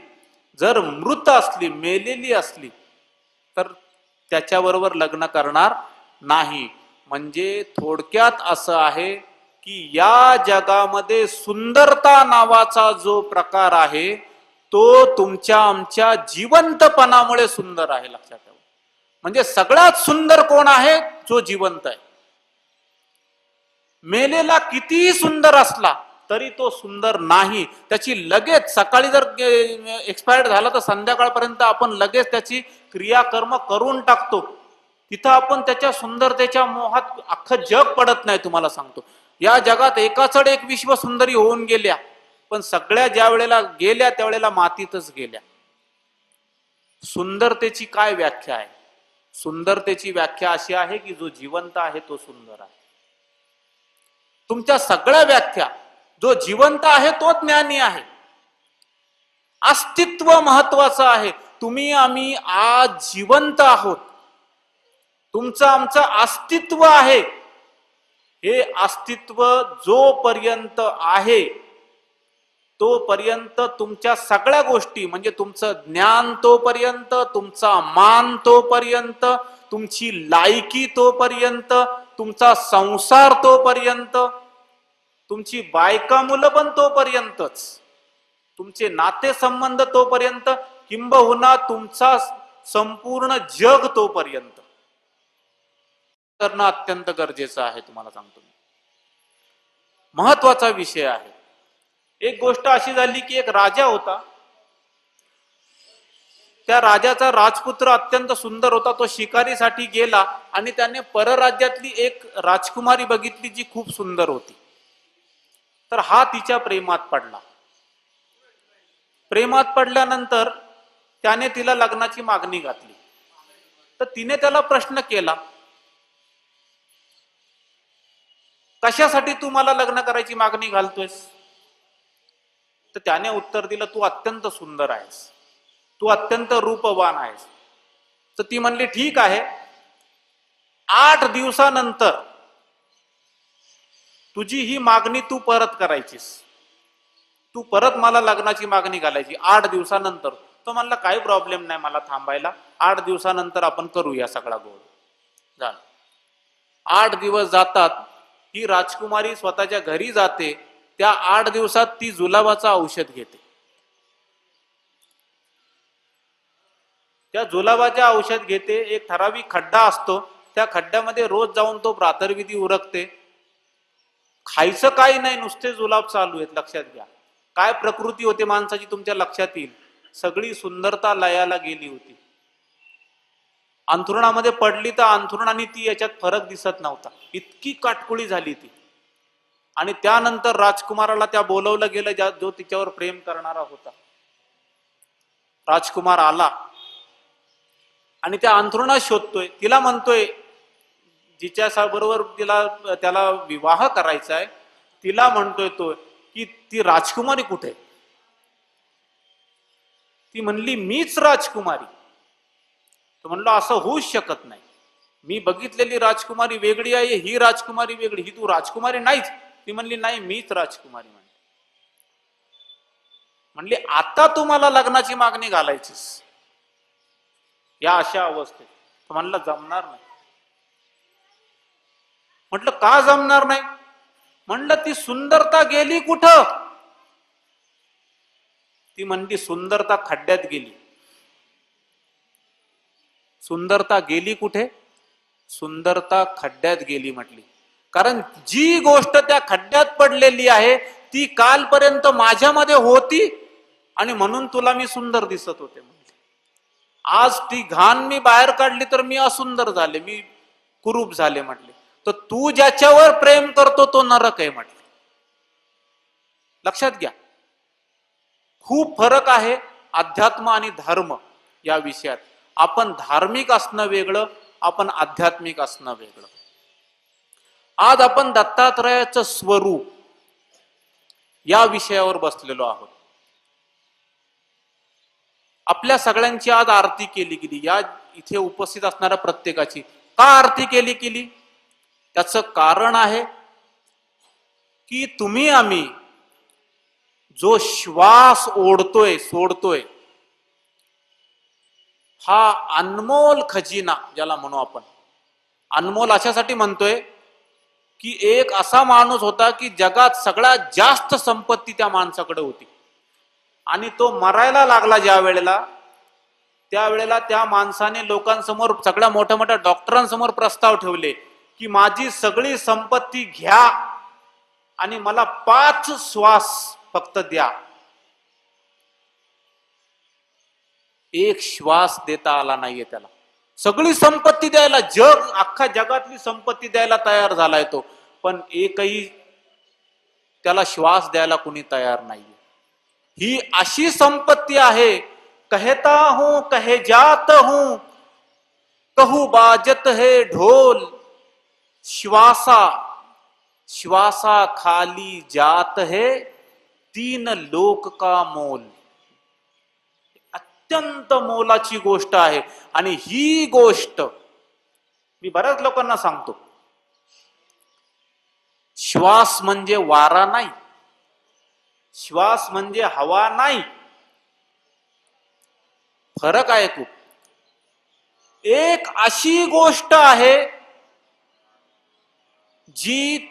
जर मृत असली, मेलेली असली, तर त्याच्याबरोबर लग्न करणार नाही. म्हणजे थोडक्यात असं आहे की या जगामध्ये सुंदरता नावाचा जो प्रकार आहे तो तुमच्या आमच्या जिवंतपणामुळे सुंदर आहे, लक्षात ठेवा. म्हणजे सगळ्यात सुंदर कोण आहे? जो जिवंत आहे. मेलेला कितीही सुंदर असला तरी तो सुंदर नाही. त्याची लगेच सकाळी जर एक्सपायर्ड झाला तर संध्याकाळपर्यंत आपण लगेच त्याची क्रियाकर्म करून टाकतो. तिथं आपण त्याच्या सुंदरतेच्या मोहात अख्खं जग पडत नाही. तुम्हाला सांगतो, या जगात एकाचड एक विश्व सुंदरी होऊन गेल्या, पण सगळ्या ज्या वेळेला गेल्या त्यावेळेला मातीतच गेल्या. सुंदरतेची काय व्याख्या आहे? सुंदरतेची व्याख्या अशी आहे की जो जिवंत आहे तो सुंदर आहे. तुमच्या सगळ्या व्याख्या, जो जिवंत आहे तो ज्ञानी आहे. अस्तित्व महत्वाचं आहे. तुम्ही आम्ही आज जिवंत आहोत, तुमचं आमचं अस्तित्व आहे. हे अस्तित्व जोपर्यंत आहे तोपर्यंत तुमच्या सगळ्या गोष्टी, म्हणजे तुमचं ज्ञान तोपर्यंत, तुमचा मान तोपर्यंत, तुमची लायकी तोपर्यंत, तुमचा संसार तोपर्यंत, तुमची बायका मुलं पण तोपर्यंतच, तुमचे नातेसंबंध तोपर्यंत, किंबहुना तुमचा संपूर्ण जग तोपर्यंत करणं अत्यंत गरजेचं आहे. तुम्हाला सांगतो, महत्वाचा विषय आहे. एक गोष्ट अशी झाली की एक राजा होता, त्या राजाचा राजपुत्र अत्यंत सुंदर होता. तो शिकारीसाठी गेला आणि त्याने परराज्यातली एक राजकुमारी बघितली जी खूप सुंदर होती. तर हा तिच्या प्रेमात पडला. प्रेमात पडल्यानंतर त्याने तिला लग्नाची मागणी घातली. तर तिने त्याला प्रश्न केला, कशासाठी तू मला लग्न करायची मागणी घालतोयस? तर त्याने उत्तर दिलं, तू अत्यंत सुंदर आहेस, तू अत्यंत रूपवान आहेस. तर ती म्हणली, ठीक आहे, 8 दिवसानंतर तुझी ही मागणी तू परत करायचीस, तू परत मला लग्नाची मागणी घालायची 8 दिवसानंतर. तो म्हणला, काही प्रॉब्लेम नाही मला थांबायला, 8 दिवसानंतर आपण करूया सगळा गोळ. झालं. 8 दिवस जातात, ही राजकुमारी स्वतःच्या घरी जाते. त्या 8 दिवसात ती जुलाबाचं औषध घेते. त्या जुलाबाचे औषध घेते. एक ठराविक खड्डा असतो, त्या खड्ड्यामध्ये रोज जाऊन तो प्रातर्विधी उरकते. खायचं काही नाही, नुसते जुलाब चालू आहेत. लक्षात घ्या, काय प्रकृती होते माणसाची तुमच्या लक्षात येईल. सगळी सुंदरता लयाला गेली होती. अंथरुणामध्ये पडली तर अंथरुण आणि ती याच्यात फरक दिसत नव्हता, इतकी काटकुळी झाली ती. आणि त्यानंतर राजकुमाराला त्या बोलवलं गेलं, जो तिच्यावर प्रेम करणारा होता. राजकुमार आला आणि त्या अंथरुणात शोधतोय. तिला म्हणतोय, जिच्या बरोबर त्याला विवाह करायचा आहे, तिला म्हणतोय तो की ती राजकुमारी कुठे? ती म्हणली, मीच राजकुमारी. तर म्हणलो असं होऊच शकत नाही. मी बघितलेली राजकुमारी वेगळी आहे, ही राजकुमारी वेगळी. ही तू राजकुमारी नाहीच. ती म्हणली नाही, मीच राजकुमारी. म्हणली आता तुम्हाला लग्नाची मागणी घालायचीस या अशा अवस्थेत. तर म्हणलं जमणार नाही. म्हटलं का जमणार नाही? म्हणलं ती सुंदरता गेली कुठं? ती म्हणली सुंदरता खड्ड्यात गेली. सुंदरता गेली कुठे? सुंदरता खड्ड्यात गेली म्हटली. कारण जी गोष्ट त्या खड्ड्यात पडलेली आहे ती कालपर्यंत माझ्यामध्ये होती आणि म्हणून तुला मी सुंदर दिसत होते म्हटले. आज ती घाण मी बाहेर काढली तर मी असुंदर झाले, मी कुरूप झाले म्हटले. तर तू ज्याच्यावर प्रेम करतो तो नरक आहे म्हटले. लक्षात घ्या, खूप फरक आहे अध्यात्म आणि धर्म या विषयात. आपण धार्मिक असणं वेगळं, आपण आध्यात्मिक असणं वेगळं. आज आपण दत्तात्रयाचं स्वरूप या विषयावर बसलेलो आहोत. आपल्या सगळ्यांची आज आरती केली गेली, या इथे उपस्थित असणाऱ्या प्रत्येकाची. का आरती केली गेली? त्याचं कारण आहे की तुम्ही आम्ही जो श्वास ओढतोय सोडतोय, हा अनमोल खजिना ज्याला म्हणू आपण. अनमोल अशासाठी म्हणतोय की एक असा माणूस होता की जगात सगळ्यात जास्त संपत्ती त्या माणसाकडे होती, आणि तो मरायला लागला ज्या वेळेला, त्यावेळेला त्या माणसाने लोकांसमोर, सगळ्या मोठ्या मोठ्या डॉक्टरांसमोर प्रस्ताव ठेवले की माझी सगळी संपत्ती घ्या आणि मला 5 श्वास फक्त द्या. एक श्वास देता आला नाहीये त्याला. सगळी संपत्ती द्यायला, अख्खा जगातली संपत्ती द्यायला तयार झालाय तो, पण एकही त्याला श्वास द्यायला कुणी तयार नाहीये. ही अशी संपत्ती आहे. कहता हूं कहे जात हूं, कहू बाजत है ढोल, श्वासा श्वासा खाली जात है 3 लोक का मोल. अत्यंत मोलाची गोष्ट आहे. आणि ही गोष्ट मी बऱ्याच लोकांना सांगतो, श्वास म्हणजे वारा नाही, श्वास म्हणजे हवा नाही. फरक आहे खूप. एक अशी गोष्ट आहे जी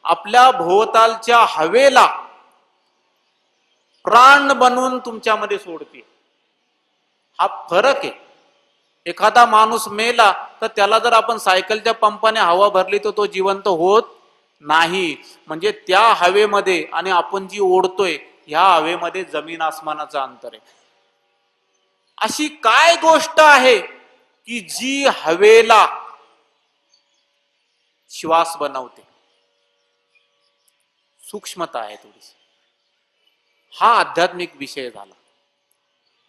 आपल्या भोवतालच्या हवेला प्राण बनवून तुमच्यामध्ये सोडते. हा फरक आहे. एखादा माणूस मेला तर त्याला जर आपण सायकलच्या पंपाने हवा भरली तर तो जिवंत होत नाही. म्हणजे त्या हवेमध्ये आणि आपण जी ओढतोय ह्या हवेमध्ये जमीन आसमानाचं अंतर आहे. अशी काय गोष्ट आहे की जी हवेला श्वास बनवते? सूक्ष्मता आहे थोडीशी. हा आध्यात्मिक विषय झाला.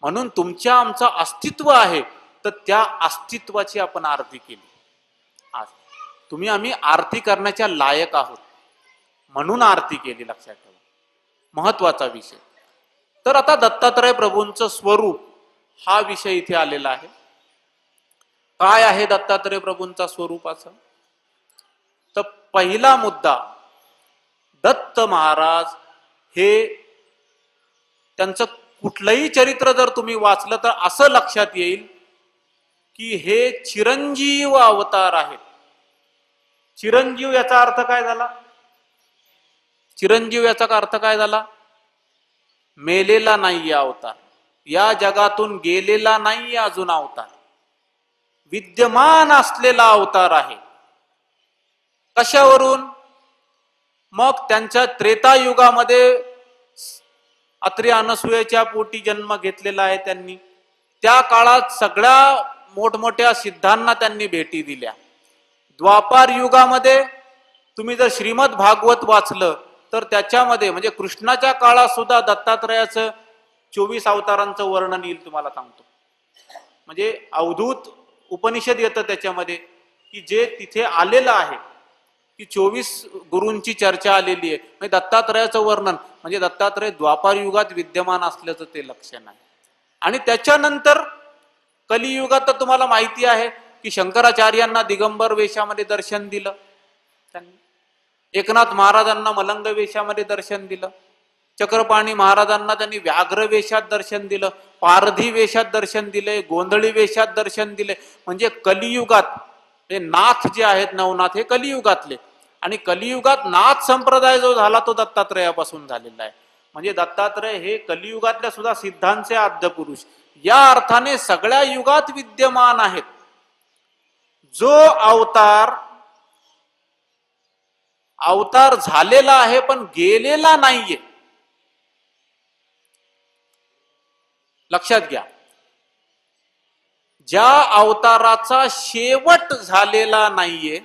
म्हणून तुमच्या आमचं अस्तित्व आहे, तर त्या अस्तित्वाची आपण आरती केली. आज तुम्ही आम्ही आरती करण्याच्या लायक आहोत म्हणून आरती केली, लक्षात ठेवा. महत्वाचा विषय. तर आता दत्तात्रय प्रभूंचं स्वरूप हा विषय इथे आलेला आहे. काय आहे दत्तात्रय प्रभूंचा स्वरूपाचा? तर पहिला मुद्दा, दत्त महाराज हे, त्यांचं कुठलंही चरित्र जर तुम्ही वाचलं तर असं लक्षात येईल की हे चिरंजीव अवतार आहेत. चिरंजीव याचा अर्थ काय झाला? चिरंजीव याचा अर्थ काय झाला? मेलेला नाहीये अवतार, या जगातून गेलेला नाहीये अजून अवतार, विद्यमान असलेला अवतार आहे. कशावरून? मग त्यांच्या त्रेतायुगामध्ये अत्रि अनसूयेच्या पोटी जन्म घेतलेला आहे त्यांनी. त्या काळात सगळ्या मोठमोठ्या सिद्धांना त्यांनी भेटी दिल्या. द्वापार युगामध्ये तुम्ही जर श्रीमद भागवत वाचलं तर त्याच्यामध्ये, म्हणजे कृष्णाच्या काळात सुद्धा दत्तात्रयाचं 24 अवतारांचं वर्णन येईल. तुम्हाला सांगतो, म्हणजे अवधूत उपनिषद येतं त्याच्यामध्ये की जे तिथे आलेलं आहे की 24 गुरूंची चर्चा आलेली आहे. म्हणजे दत्तात्रयाचं वर्णन, म्हणजे दत्तात्रय द्वापार युगात विद्यमान असल्याचं ते लक्षण आहे. आणि त्याच्यानंतर कलियुगात तर तुम्हाला माहिती आहे की शंकराचार्यांना दिगंबर वेशामध्ये दर्शन दिलं त्यांनी, एकनाथ महाराजांना मलंग वेशामध्ये दर्शन दिलं, चक्रपाणी महाराजांना त्यांनी व्याघ्र वेशात दर्शन दिलं, पारधी वेशात दर्शन दिले, गोंधळी वेशात दर्शन दिले. म्हणजे कलियुगात हे नाथ जे आहेत नवनाथ हे कलियुगातले, आणि कलियुगात नाथ संप्रदाय जो झाला तो दत्तात्रयापासून झालेला आहे. म्हणजे दत्तात्रय हे कलियुगातल्या सुद्धा सिद्धांचे आद्य पुरुष, या अर्थाने सगळ्या युगात विद्यमान आहेत. जो अवतार झालेला आहे पण गेलेला नाहीये. लक्षात घ्या, ज्या अवताराचा शेवट झालेला नाहीये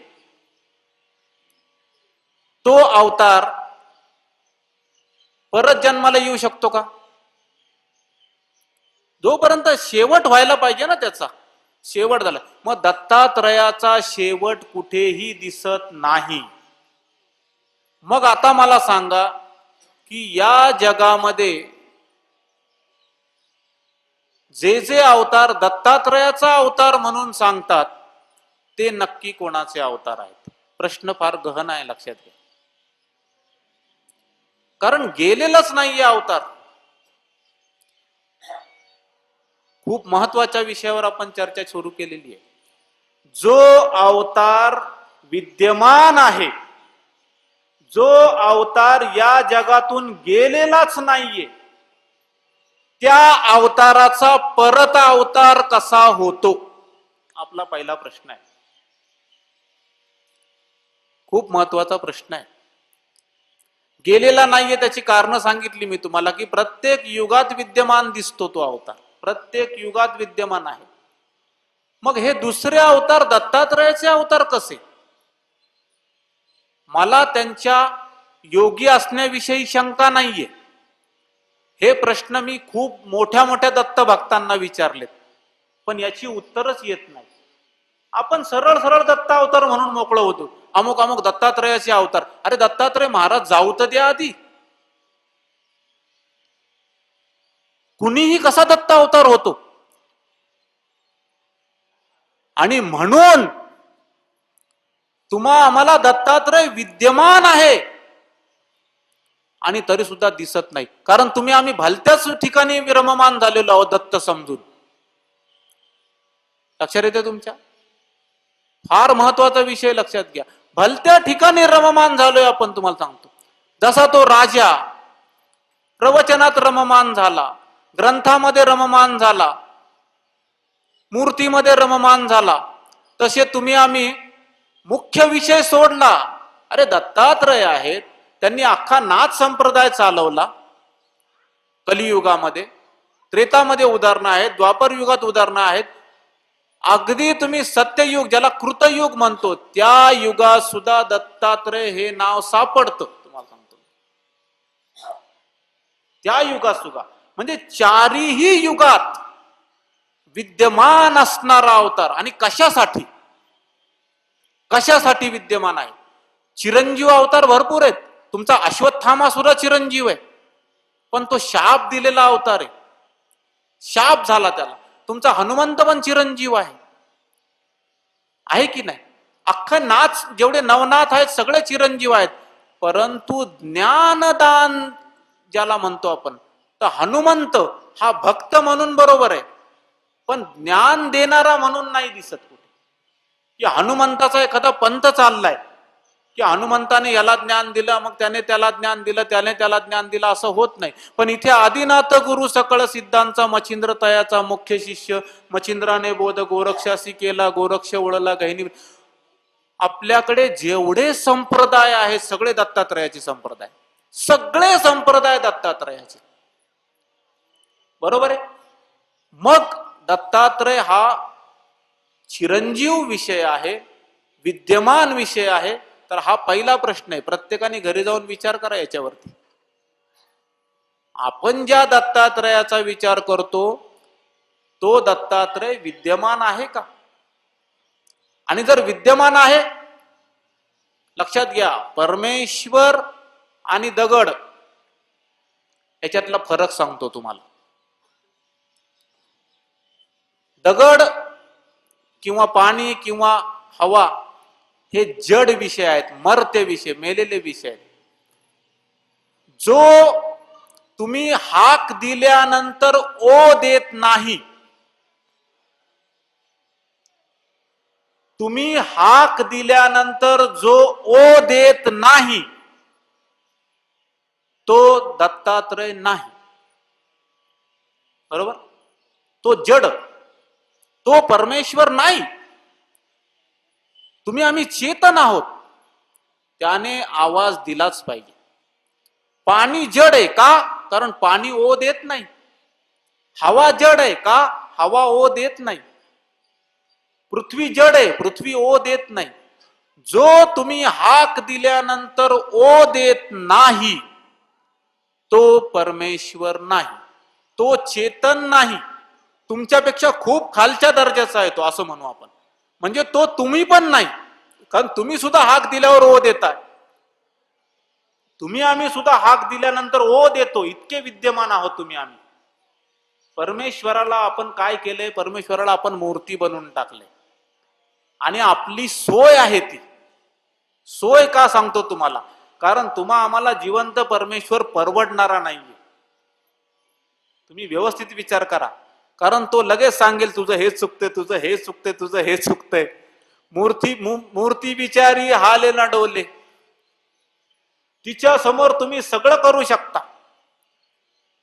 तो अवतार परत जन्माला येऊ शकतो का? जोपर्यंत शेवट व्हायला पाहिजे ना, त्याचा शेवट झाला. मग दत्तात्रयाचा शेवट कुठेही दिसत नाही. मग आता मला सांगा की या जगामध्ये जे जे अवतार दत्तात्रयाचा अवतार म्हणून सांगतात ते नक्की कोणाचे अवतार आहेत? प्रश्न फार गहन आहे, लक्षात घ्या. कारण गेलेलाच नाहीये अवतार. खूप महत्वाच्या विषयावर आपण चर्चा सुरू केलेली आहे. जो अवतार विद्यमान आहे, जो अवतार या जगातून गेलेलाच नाहीये, त्या अवताराचा परत अवतार कसा होतो? आपला पहिला प्रश्न आहे. खूप महत्वाचा प्रश्न आहे. गेलेला नाहीये त्याची कारण सांगितली मी तुम्हाला, की प्रत्येक युगात विद्यमान दिसतो तो अवतार, प्रत्येक युगात विद्यमान आहे. मग हे दुसरे अवतार दत्तात्रयाचे अवतार कसे? मला त्यांच्या योगी असण्याविषयी शंका नाहीये. हे प्रश्न मी खूप मोठ्या मोठ्या दत्त भक्तांना विचारलेत, पण याची उत्तरच येत नाही. आपण सरळ सरळ दत्त अवतार म्हणून मोकळं होतो, अमुक अमुक दत्तात्रयाचे अवतार. अरे दत्तात्रय महाराज जाऊ तर द्या आधी. कुणीही कसा दत्त अवतार होतो? आणि म्हणून आम्हाला दत्तात्रय विद्यमान आहे आणि तरी सुद्धा दिसत नाही, कारण आम्ही भलत्याच ठिकाणी विरममान झालेलो आहोत दत्त समजून. लक्षात येते तुमच्या? फार महत्वाचा विषय लक्षात घ्या. भलत्या ठिकाणी रममान झालोय आपण. तुम्हाला सांगतो, जसा तो राजा प्रवचनात रममान झाला, ग्रंथामध्ये रममान झाला, मूर्तीमध्ये रममान झाला, तसे आम्ही मुख्य विषय सोडला. अरे दत्तात्रय आहेत, त्यांनी अख्खा नाथ संप्रदाय चालवला. कलियुगामध्ये, त्रेतामध्ये उदाहरणं आहेत, द्वापर युगात उदाहरणं आहेत. अगदी सत्ययुग ज्याला कृतयुग म्हणतो त्या युगात सुद्धा दत्तात्रय हे नाव सापडतं. तुम्हाला सांगतो, त्या युगात सुद्धा, म्हणजे चारीही युगात विद्यमान असणारा अवतार. आणि कशासाठी कशासाठी विद्यमान आहे? चिरंजीव अवतार भरपूर आहेत. तुमचा अश्वत्थामा सुद्धा चिरंजीव आहे, पण तो शाप दिलेला अवतार आहे, शाप झाला त्याला. तुमचा हनुमंत पण चिरंजीव आहे की नाही? अख्खं नाथ, जेवढे नवनाथ आहेत सगळे चिरंजीव आहेत. परंतु ज्ञानदान ज्याला म्हणतो आपण, तर हनुमंत हा भक्त म्हणून बरोबर आहे, पण ज्ञान देणारा म्हणून नाही दिसत कुठे. की हनुमंताचा एखादा पंथ चाललाय की हनुमंताने याला ज्ञान दिलं, मग त्याने त्याला ज्ञान दिलं, त्याने त्याला ज्ञान दिलं, असं होत नाही. पण इथे आदिनाथ गुरु सकळ सिद्धांचा मच्छिंद्र तयाचा मुख्य शिष्य, मच्छिंद्राने बोध गोरक्षासी केला, गोरक्ष ओळला गहिनी. आपल्याकडे जेवढे संप्रदाय आहेत सगळे दत्तात्रयाचे संप्रदाय, सगळे संप्रदाय दत्तात्रयाचे, बरोबर आहे. मग दत्तात्रय हा चिरंजीव विषय आहे, विद्यमान विषय आहे. तर हा पहिला प्रश्न आहे, प्रत्येकाने घरी जाऊन विचार करा याच्यावरती. आपण ज्या दत्तात्रयाचा विचार करतो तो दत्तात्रय विद्यमान आहे का? आणि जर विद्यमान आहे, लक्षात घ्या, परमेश्वर आणि दगड याच्यातला फरक सांगतो तुम्हाला. दगड किंवा पाणी किंवा हवा हे जड विषय आहेत, मर्त्य विषय, मेलेले विषय आहेत. जो तुम्ही हाक दिल्यानंतर ओ देत नाही, तुम्ही हाक दिल्यानंतर जो ओ देत नाही तो दत्तात्रय नाही. बरोबर? तो जड, तो परमेश्वर नाही. तुम्ही आम्ही चेतन आहोत, त्याने आवाज दिलाच पाहिजे. पाणी जड आहे का? कारण पाणी ओ देत नाही. हवा जड आहे का? हवा ओ देत नाही. पृथ्वी जड आहे, पृथ्वी ओ देत नाही. जो तुम्ही हाक दिल्यानंतर ओ देत नाही तो परमेश्वर नाही, तो चेतन नाही. तुमच्यापेक्षा खूप खालच्या दर्जाचा आहे तो, असं म्हणू आपण. म्हणजे तो तुम्ही पण नाही, कारण तुम्ही सुद्धा हाक दिल्यावर ओ देताय. तुम्ही आम्ही सुद्धा हाक दिल्यानंतर ओ देतो, इतके विद्यमान आहोत तुम्ही आम्ही. परमेश्वराला आपण काय केलंय? परमेश्वराला आपण मूर्ती बनवून टाकले आणि आपली सोय आहे ती. सोय का सांगतो तुम्हाला? कारण तुम्हा आम्हाला जिवंत परमेश्वर परवडणारा नाहीये. तुम्ही व्यवस्थित विचार करा, कारण तो लगेच सांगेल तुझं हे चुकतंय, तुझं हे चुकतंय, तुझं हे चुकतंय. मूर्ती बिचारी हाले ना डोले, तिच्या समोर तुम्ही सगळं करू शकता.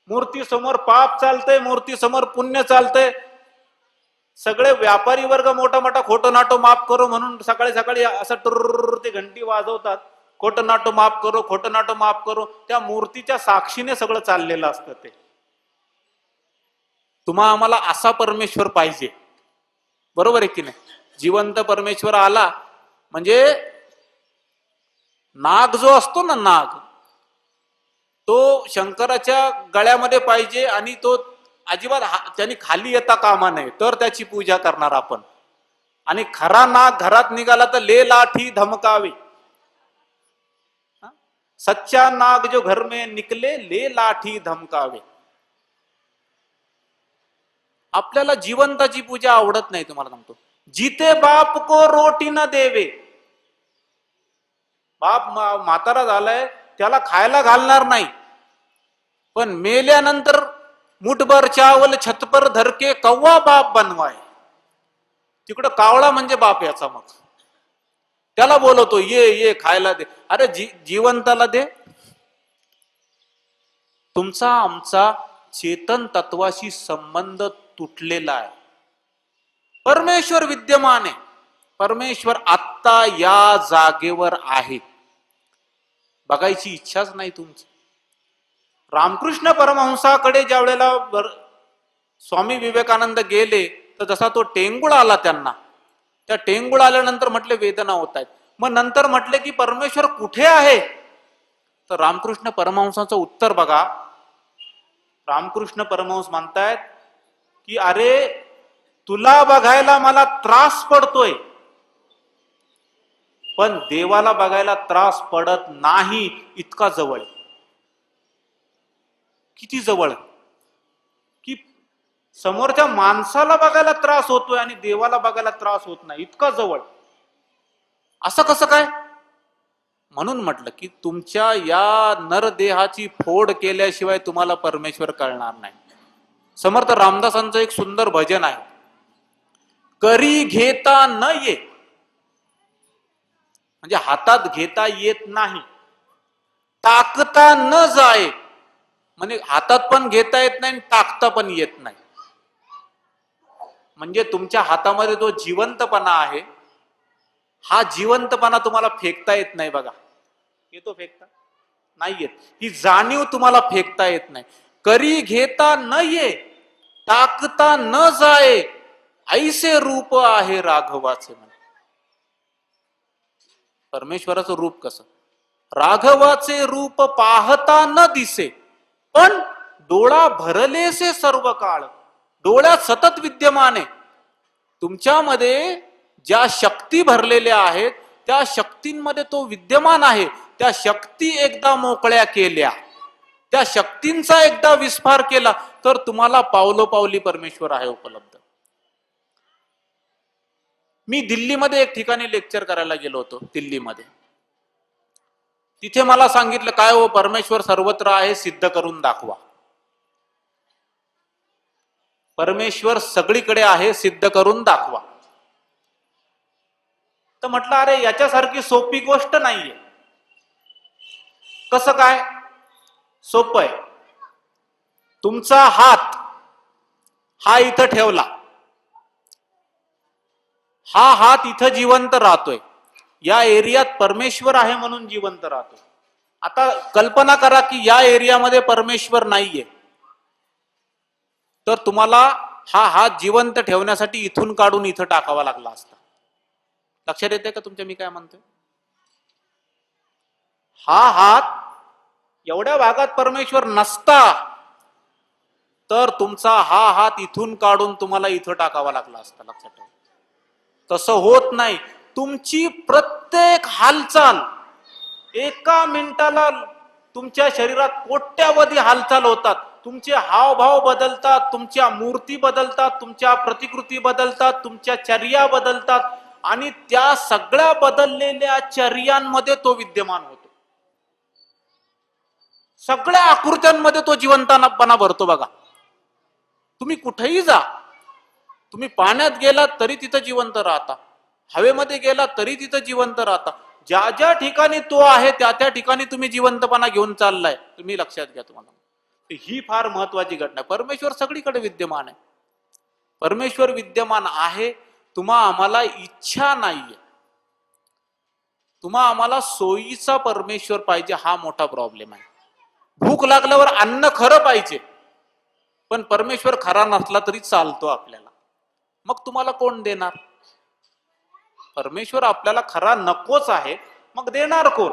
मूर्ती समोर पाप चालतंय, मूर्ती समोर पुण्य चालतंय. सगळे व्यापारी वर्ग मोठा मोठा खोटं नाटो माफ करो म्हणून सकाळी सकाळी असं टुर्र ते घंटी वाजवतात. खोटं नाटो माफ करो, खोटं नाटो माफ करो. त्या मूर्तीच्या साक्षीने सगळं चाललेलं असतं ते. तुम्हा आम्हाला असा परमेश्वर पाहिजे. बरोबर आहे की नाही? जिवंत परमेश्वर आला म्हणजे नाग जो असतो ना, नाग, तो शंकराच्या गळ्यामध्ये पाहिजे आणि तो अजिबात त्यांनी खाली येता कामा नये, तर त्याची पूजा करणार आपण. आणि खरा नाग घरात निघाला तर ले लाठी धमकावे. सच्चा नाग जो घर में निकले ले लाठी धमकावे. आपल्याला जिवंताची पूजा आवडत नाही. तुम्हाला सांगतो, जिते बाप को रोटी न देवे. बाप म्हातारा झालाय, त्याला खायला घालणार नाही, पण मेल्यानंतर मुठभर चावल छतपर धरके कव्वा बाप बनवाय. तिकडं कावळा म्हणजे बाप याचा. मग त्याला बोलवतो, ये ये खायला दे. अरे जिवंताला दे. तुमचा आमचा चेतन तत्वाशी संबंध तुटलेला आहे. परमेश्वर विद्यमान आहे. परमेश्वर आत्ता या जागेवर आहे. बघायची इच्छाच नाही तुमची. रामकृष्ण परमहंसाकडे ज्या वेळेला स्वामी विवेकानंद गेले, तर जसा तो टेंगुळ आला त्यांना, त्या टेंगुळ आल्यानंतर म्हटले वेदना होत आहेत. मग नंतर म्हटले की परमेश्वर कुठे आहे? तर रामकृष्ण परमहंसाचं उत्तर बघा. रामकृष्ण परमहंस म्हणतायत की अरे, तुला बघायला मला त्रास पडतोय, पण देवाला बघायला त्रास पडत नाही. इतका जवळ. किती जवळ की समोरच्या माणसाला बघायला त्रास होतोय आणि देवाला बघायला त्रास होत नाही. इतका जवळ. असं कसं काय? म्हणून म्हटलं की तुमच्या या नरदेहाची फोड केल्याशिवाय तुम्हाला परमेश्वर कळणार नाही. समर्थ रामदासांचं एक सुंदर भजन आहे, करी घेता न ये. म्हणजे हातात घेता येत नाही. टाकता न जाय, म्हणजे हातात पण घेता येत नाही, टाकता पण येत नाही. म्हणजे तुमच्या हातामध्ये जो जिवंतपणा आहे, हा जिवंतपणा तुम्हाला फेकता येत नाही. बघा, येतो फेकता? नाही येत. ही जाणीव तुम्हाला फेकता येत नाही. करी घेता न ये, टाकता न जाय, ऐसे रूप आहे राघवाचे. म्हणे परमेश्वराचं रूप कसं? राघवाचे रूप पाहता न दिसे, पण डोळा भरलेसे सर्व काळ. डोळ्यात सतत विद्यमान आहे. तुमच्यामध्ये ज्या शक्ती भरलेल्या आहेत, त्या शक्तींमध्ये तो विद्यमान आहे. त्या शक्ती एकदा मोकळ्या केल्या, त्या शक्तींचा एकदा विस्फार केला, तर तुम्हाला पावलोपावली परमेश्वर आहे उपलब्ध. मी दिल्लीमध्ये एक ठिकाणी लेक्चर करायला गेलो होतो, दिल्लीमध्ये. तिथे मला सांगितलं, काय हो परमेश्वर सर्वत्र आहे, सिद्ध करून दाखवा. परमेश्वर सगळीकडे आहे, सिद्ध करून दाखवा. तर म्हटलं अरे याच्यासारखी सोपी गोष्ट नाहीये. कसं काय? सोपं आहे. तुमचा हात हा इथं ठेवला, हा हात इथं जिवंत राहतोय, या एरियात परमेश्वर आहे म्हणून जिवंत राहतोय. आता कल्पना करा की या एरियामध्ये परमेश्वर नाहीये, तर तुम्हाला हा हात जिवंत ठेवण्यासाठी इथून काढून इथं टाकावा लागला असता. लक्षात येते का तुमच्या मी काय म्हणतोय? हा हात एवढ्या भागात परमेश्वर नसता तर तुमचा हा हात इथून काढून तुम्हाला इथं टाकावा लागला असता. लक्षात ठेवा. तसं होत नाही. तुमची प्रत्येक हालचाल, एका मिनिटाला तुमच्या शरीरात कोट्यावधी हालचाल होतात. तुमचे हावभाव बदलतात, तुमच्या मूर्ती बदलतात, तुमच्या प्रतिकृती बदलतात, तुमच्या चर्या बदलतात, आणि त्या सगळ्या बदललेल्या चर्यांमध्ये तो विद्यमान होतो. सगळ्या आकृत्यांमध्ये तो जिवंतपणा भरतो. बघा, तुम्ही कुठेही जा, तुम्ही पाण्यात गेलात तरी तिथं जिवंत राहता, हवेमध्ये गेलात तरी तिथं जिवंत राहता. ज्या ज्या ठिकाणी तो आहे त्या त्या ठिकाणी तुम्ही जिवंतपणा घेऊन चाललाय. तुम्ही लक्षात घ्या. तुम्हाला ही फार महत्वाची घटना आहे. परमेश्वर सगळीकडे विद्यमान आहे. परमेश्वर विद्यमान आहे. तुम्हा आम्हाला इच्छा नाहीये, तुम्हा आम्हाला सोयीचा परमेश्वर पाहिजे. हा मोठा प्रॉब्लेम आहे. भूक लागल्यावर अन्न खरं पाहिजे, पण परमेश्वर खरा नसला तरी चालतो आपल्याला. मग तुम्हाला कोण देणार? परमेश्वर आपल्याला खरा नकोच आहे, मग देणार कोण?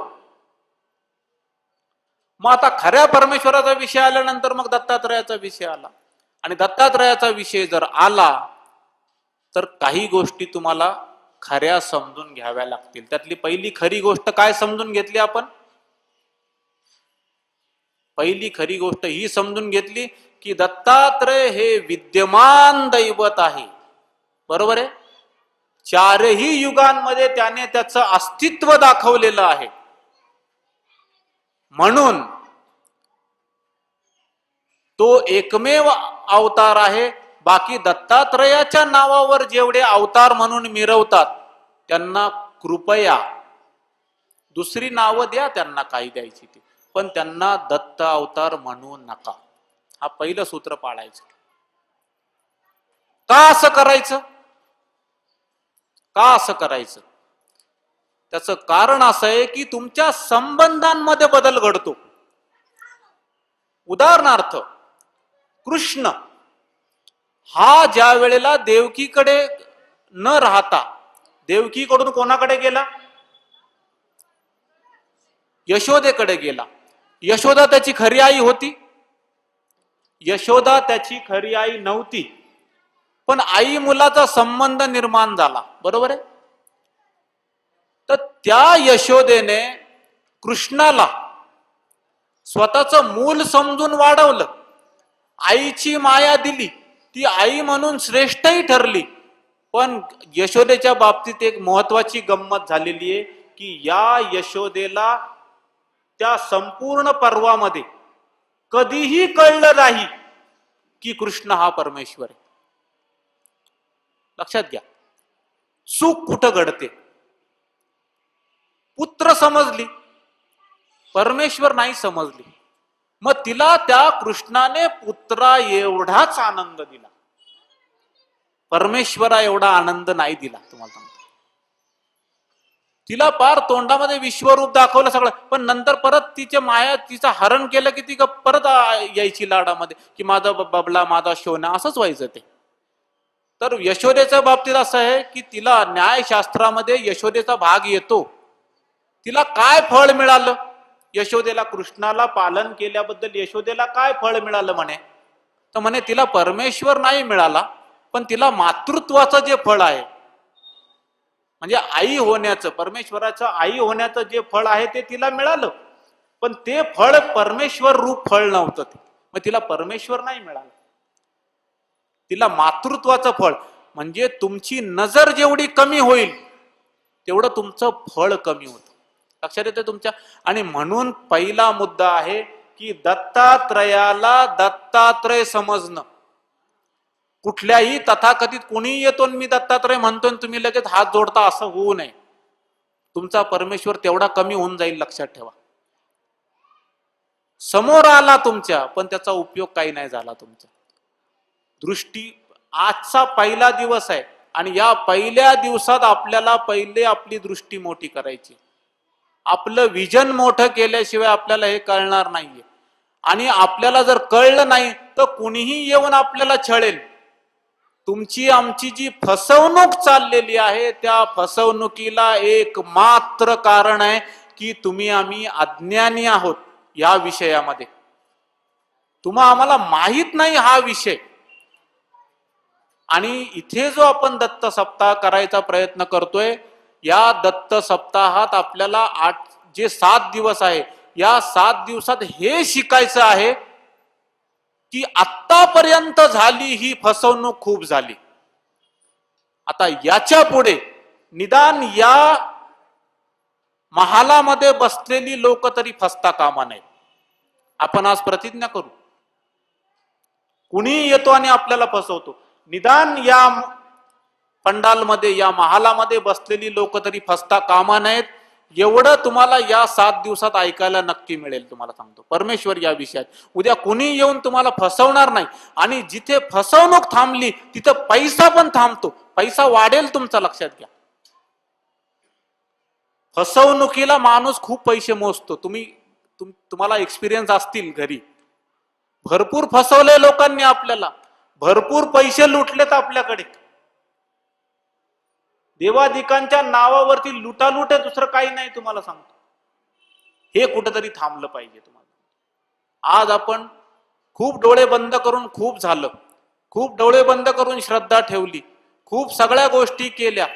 मग आता खऱ्या परमेश्वराचा विषय आल्यानंतर मग दत्तात्रयाचा विषय आला. आणि दत्तात्रयाचा विषय जर आला तर काही गोष्टी तुम्हाला खऱ्या समजून घ्याव्या लागतील. त्यातली पहिली खरी गोष्ट काय समजून घेतली आपण? पहिली खरी गोष्ट ही समजून घेतली की दत्तात्रय हे विद्यमान दैवत आहे. बरोबर आहे? चारही युगांमध्ये त्याने त्याचं अस्तित्व दाखवलेलं आहे. म्हणून तो एकमेव अवतार आहे. बाकी दत्तात्रयाच्या नावावर जेवढे अवतार म्हणून मिरवतात त्यांना कृपया दुसरी नावं द्या, त्यांना काही द्यायची ती, पण त्यांना दत्त अवतार म्हणू नका. हा पहिलं सूत्र पाळायचं. का असं करायचं? का असं करायचं? त्याचं कारण असं आहे की तुमच्या संबंधांमध्ये बदल घडतो. उदाहरणार्थ, कृष्ण हा ज्या वेळेला देवकीकडे न राहता देवकीकडून कोणाकडे गेला? यशोदेकडे गेला. यशोदा त्याची खरी आई होती? यशोदा त्याची खरी आई नव्हती, पण आई मुलाचा संबंध निर्माण झाला. बरोबर आहे? तर त्या यशोदेने कृष्णाला स्वतःचं मूल समजून वाढवलं, आईची माया दिली, ती आई म्हणून श्रेष्ठही ठरली. पण यशोदेच्या बाबतीत एक महत्वाची गंमत झालेली आहे की या यशोदेला त्या संपूर्ण पर्वामध्ये कधीही कळलं नाही की कृष्ण हा परमेश्वर आहे. लक्षात घ्या. चूक कुठं घडते? पुत्र समजली, परमेश्वर नाही समजली. मग तिला त्या कृष्णाने पुत्रा एवढाच आनंद दिला, परमेश्वरा एवढा आनंद नाही दिला. तुम्हाला सांगतो, तिला पार तोंडामध्ये विश्वरूप दाखवलं सगळं, पण नंतर परत तिचे माया तिचं हरण केलं की ती परत यायची लाडामध्ये की माझा बबला, माझा शोना, असंच व्हायचं ते. तर यशोदेच्या बाबतीत असं आहे की तिला न्यायशास्त्रामध्ये यशोदेचा भाग येतो. तिला काय फळ मिळालं? यशोदेला, कृष्णाला पालन केल्याबद्दल यशोदेला काय फळ मिळालं म्हणे? तर म्हणे तिला परमेश्वर नाही मिळाला, पण तिला मातृत्वाचं जे फळ आहे, म्हणजे आई होण्याचं, परमेश्वराचं आई होण्याचं जे फळ आहे ते तिला मिळालं. पण ते फळ परमेश्वर रूप फळ नव्हतं ते. मग तिला परमेश्वर नाही मिळालं, तिला मातृत्वाचं फळ. म्हणजे तुमची नजर जेवढी कमी होईल तेवढं तुमचं फळ कमी होतं. लक्षात येते तुमच्या? आणि म्हणून पहिला मुद्दा आहे की दत्तात्रयाला दत्तात्रय समजणं. कुठल्याही तथाकथित कोणी येतो मी दत्तात्रय म्हणतो तुम्ही लगेच हात जोडता असं होऊ नये. तुमचा परमेश्वर तेवढा कमी होऊन जाईल, लक्षात ठेवा. समोर आला तुमच्या, पण त्याचा उपयोग काही नाही झाला तुमचा. दृष्टी, आजचा पहिला दिवस आहे आणि या पहिल्या दिवसात आपल्याला पहिले आपली दृष्टी मोठी करायची. आपलं विजन मोठं केल्याशिवाय आपल्याला हे कळणार नाहीये. आणि आपल्याला जर कळलं नाही तर कुणीही येऊन आपल्याला छळेल. तुमची आमची जी फसवणूक चाललेली आहे त्या फसवणुकीला एक मात्र कारण आहे की तुम्ही आम्ही अज्ञानी आहोत या विषयामध्ये. तुम्हा आम्हाला माहित नाही हा विषय. आणि इथे जो आपण दत्त सप्ताह करायचा प्रयत्न करतोय, या दत्त सप्ताहात आपल्याला जे 7 दिवस आहे या 7 दिवसात हे शिकायचं आहे की आत्तापर्यंत झाली ही फसवणूक खूप झाली. आता याच्या पुढे निदान या महालामध्ये बसलेली लोक तरी फसता कामा नये. आपण आज प्रतिज्ञा करू. कुणी येतो आणि आपल्याला फसवतो, निदान या पंडालमध्ये या महालामध्ये बसलेली लोक तरी फसता कामा नयेत. एवढं तुम्हाला या 7 दिवसात ऐकायला नक्की मिळेल. तुम्हाला सांगतो परमेश्वर या विषयात. उद्या कुणी येऊन तुम्हाला फसवणार नाही. आणि जिथे फसवणूक थांबली तिथं पैसा पण थांबतो. पैसा वाढेल तुमचा, लक्षात घ्या. फसवणुकीला माणूस खूप पैसे मोजतो. तुम्हाला एक्सपिरियन्स असतील घरी. भरपूर फसवले लोकांनी आपल्याला, भरपूर पैसे लुटलेत आपल्याकडे. देवादिकांच्या नावावरती लुटालूट आहे, दुसरं काही नाही. तुम्हाला सांगतो हे कुठेतरी थांबलं पाहिजे. तुम्हाला आज आपण खूप डोळे बंद करून, खूप झालं, खूप डोळे बंद करून श्रद्धा ठेवली, खूप सगळ्या गोष्टी केल्या.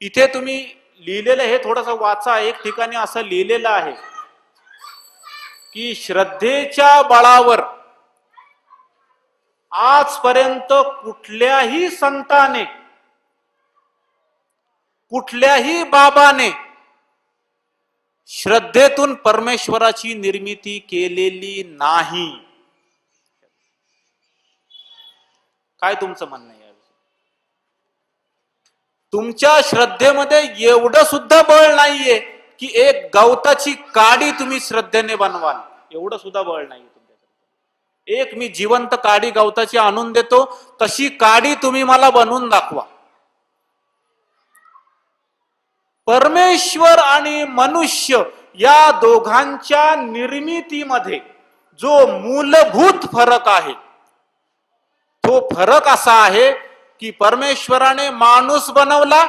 इथे तुम्ही लिहिलेलं हे थोडस वाचा. एक ठिकाणी असं लिहिलेलं आहे की श्रद्धेच्या बळावर आजपर्यंत कुठल्याही संताने, कुठल्याही बाबाने श्रद्धेतून परमेश्वराची निर्मिती केलेली नाही. काय तुमचं म्हणणं आहे? तुमच्या श्रद्धेमध्ये एवढं सुद्धा बळ नाहीये की एक गवताची काडी तुम्ही श्रद्धेने बनवाल. एवढं सुद्धा बळ नाहीये तुमच्याकडे. एक मी जिवंत काडी गवताची आणून देतो, तशी काडी तुम्ही मला बनवून दाखवा. परमेश्वर आणि मनुष्य या दोघांच्या निर्मितीमध्ये जो मूलभूत फरक आहे तो फरक असा आहे की परमेश्वराने माणूस बनवला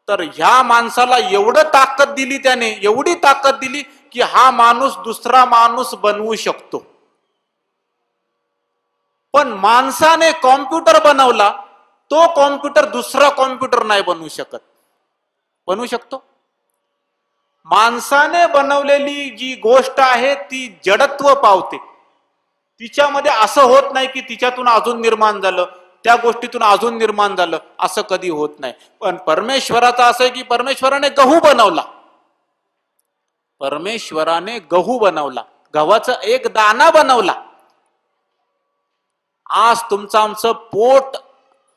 तर ह्या माणसाला एवढं ताकद दिली, त्याने एवढी ताकद दिली की हा माणूस दुसरा माणूस बनवू शकतो. पण माणसाने कॉम्प्युटर बनवला, तो कॉम्प्युटर दुसरा कॉम्प्युटर नाही बनवू शकत. बनवू शकतो? माणसाने बनवलेली जी गोष्ट आहे ती जडत्व पावते. तिच्यामध्ये असं होत नाही की तिच्यातून अजून निर्माण झालं, त्या गोष्टीतून अजून निर्माण झालं, असं कधी होत नाही. पण परमेश्वराचं असं आहे की परमेश्वराने गहू बनवला, परमेश्वराने गहू बनवला, गव्हाचा एक दाना बनवला. आज तुमचं आमचं पोट,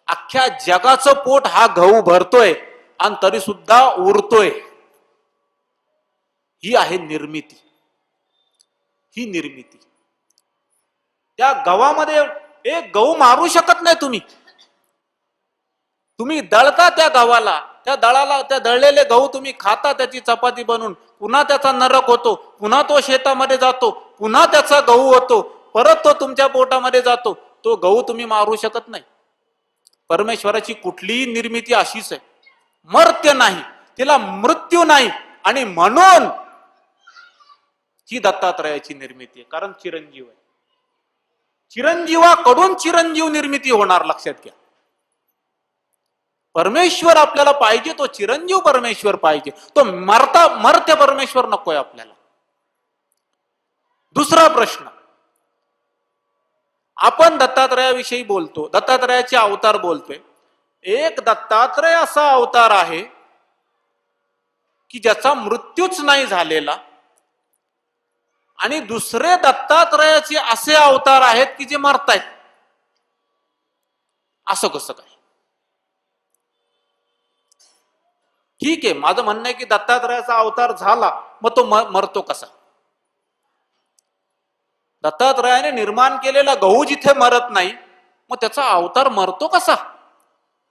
अख्ख्या जगाचं पोट हा गहू भरतोय आणि तरी सुद्धा उरतोय. ही आहे निर्मिती. ही निर्मिती. त्या गव्हामध्ये एक गहू मारू शकत नाही तुम्ही. तुम्ही दळता त्या गव्हाला, त्या दळाला, त्या दळलेले गहू तुम्ही खाता, त्याची चपाती बनवून, पुन्हा त्याचा नरक होतो, पुन्हा तो शेतामध्ये जातो, पुन्हा त्याचा गहू होतो, परत तो तुमच्या पोटामध्ये जातो. तो गहू तुम्ही मारू शकत नाही. परमेश्वराची कुठलीही निर्मिती अशीच आहे. मर्त्य नाही, तिला मृत्यू नाही. आणि म्हणून ही दत्तात्रयाची निर्मिती आहे, कारण चिरंजीव आहे. चिरंजीवाकडून चिरंजीव निर्मिती होणार, लक्षात घ्या. परमेश्वर आपल्याला पाहिजे, तो चिरंजीव परमेश्वर पाहिजे, तो मर्त्य परमेश्वर नकोय आपल्याला. दुसरा प्रश्न, आपण दत्तात्रयाविषयी बोलतो, दत्तात्रयाचे अवतार बोलतोय. एक दत्तात्रय असा अवतार आहे की ज्याचा मृत्यूच नाही झालेला, आणि दुसरे दत्तात्रयाचे असे अवतार आहेत की जे मरतायत. असं कसं काय? ठीक आहे, माझं म्हणणं आहे की दत्तात्रयाचा अवतार झाला, मग तो मरतो कसा? दत्तात्रयाने निर्माण केलेला गहू जिथे मरत नाही, मग त्याचा अवतार मरतो कसा?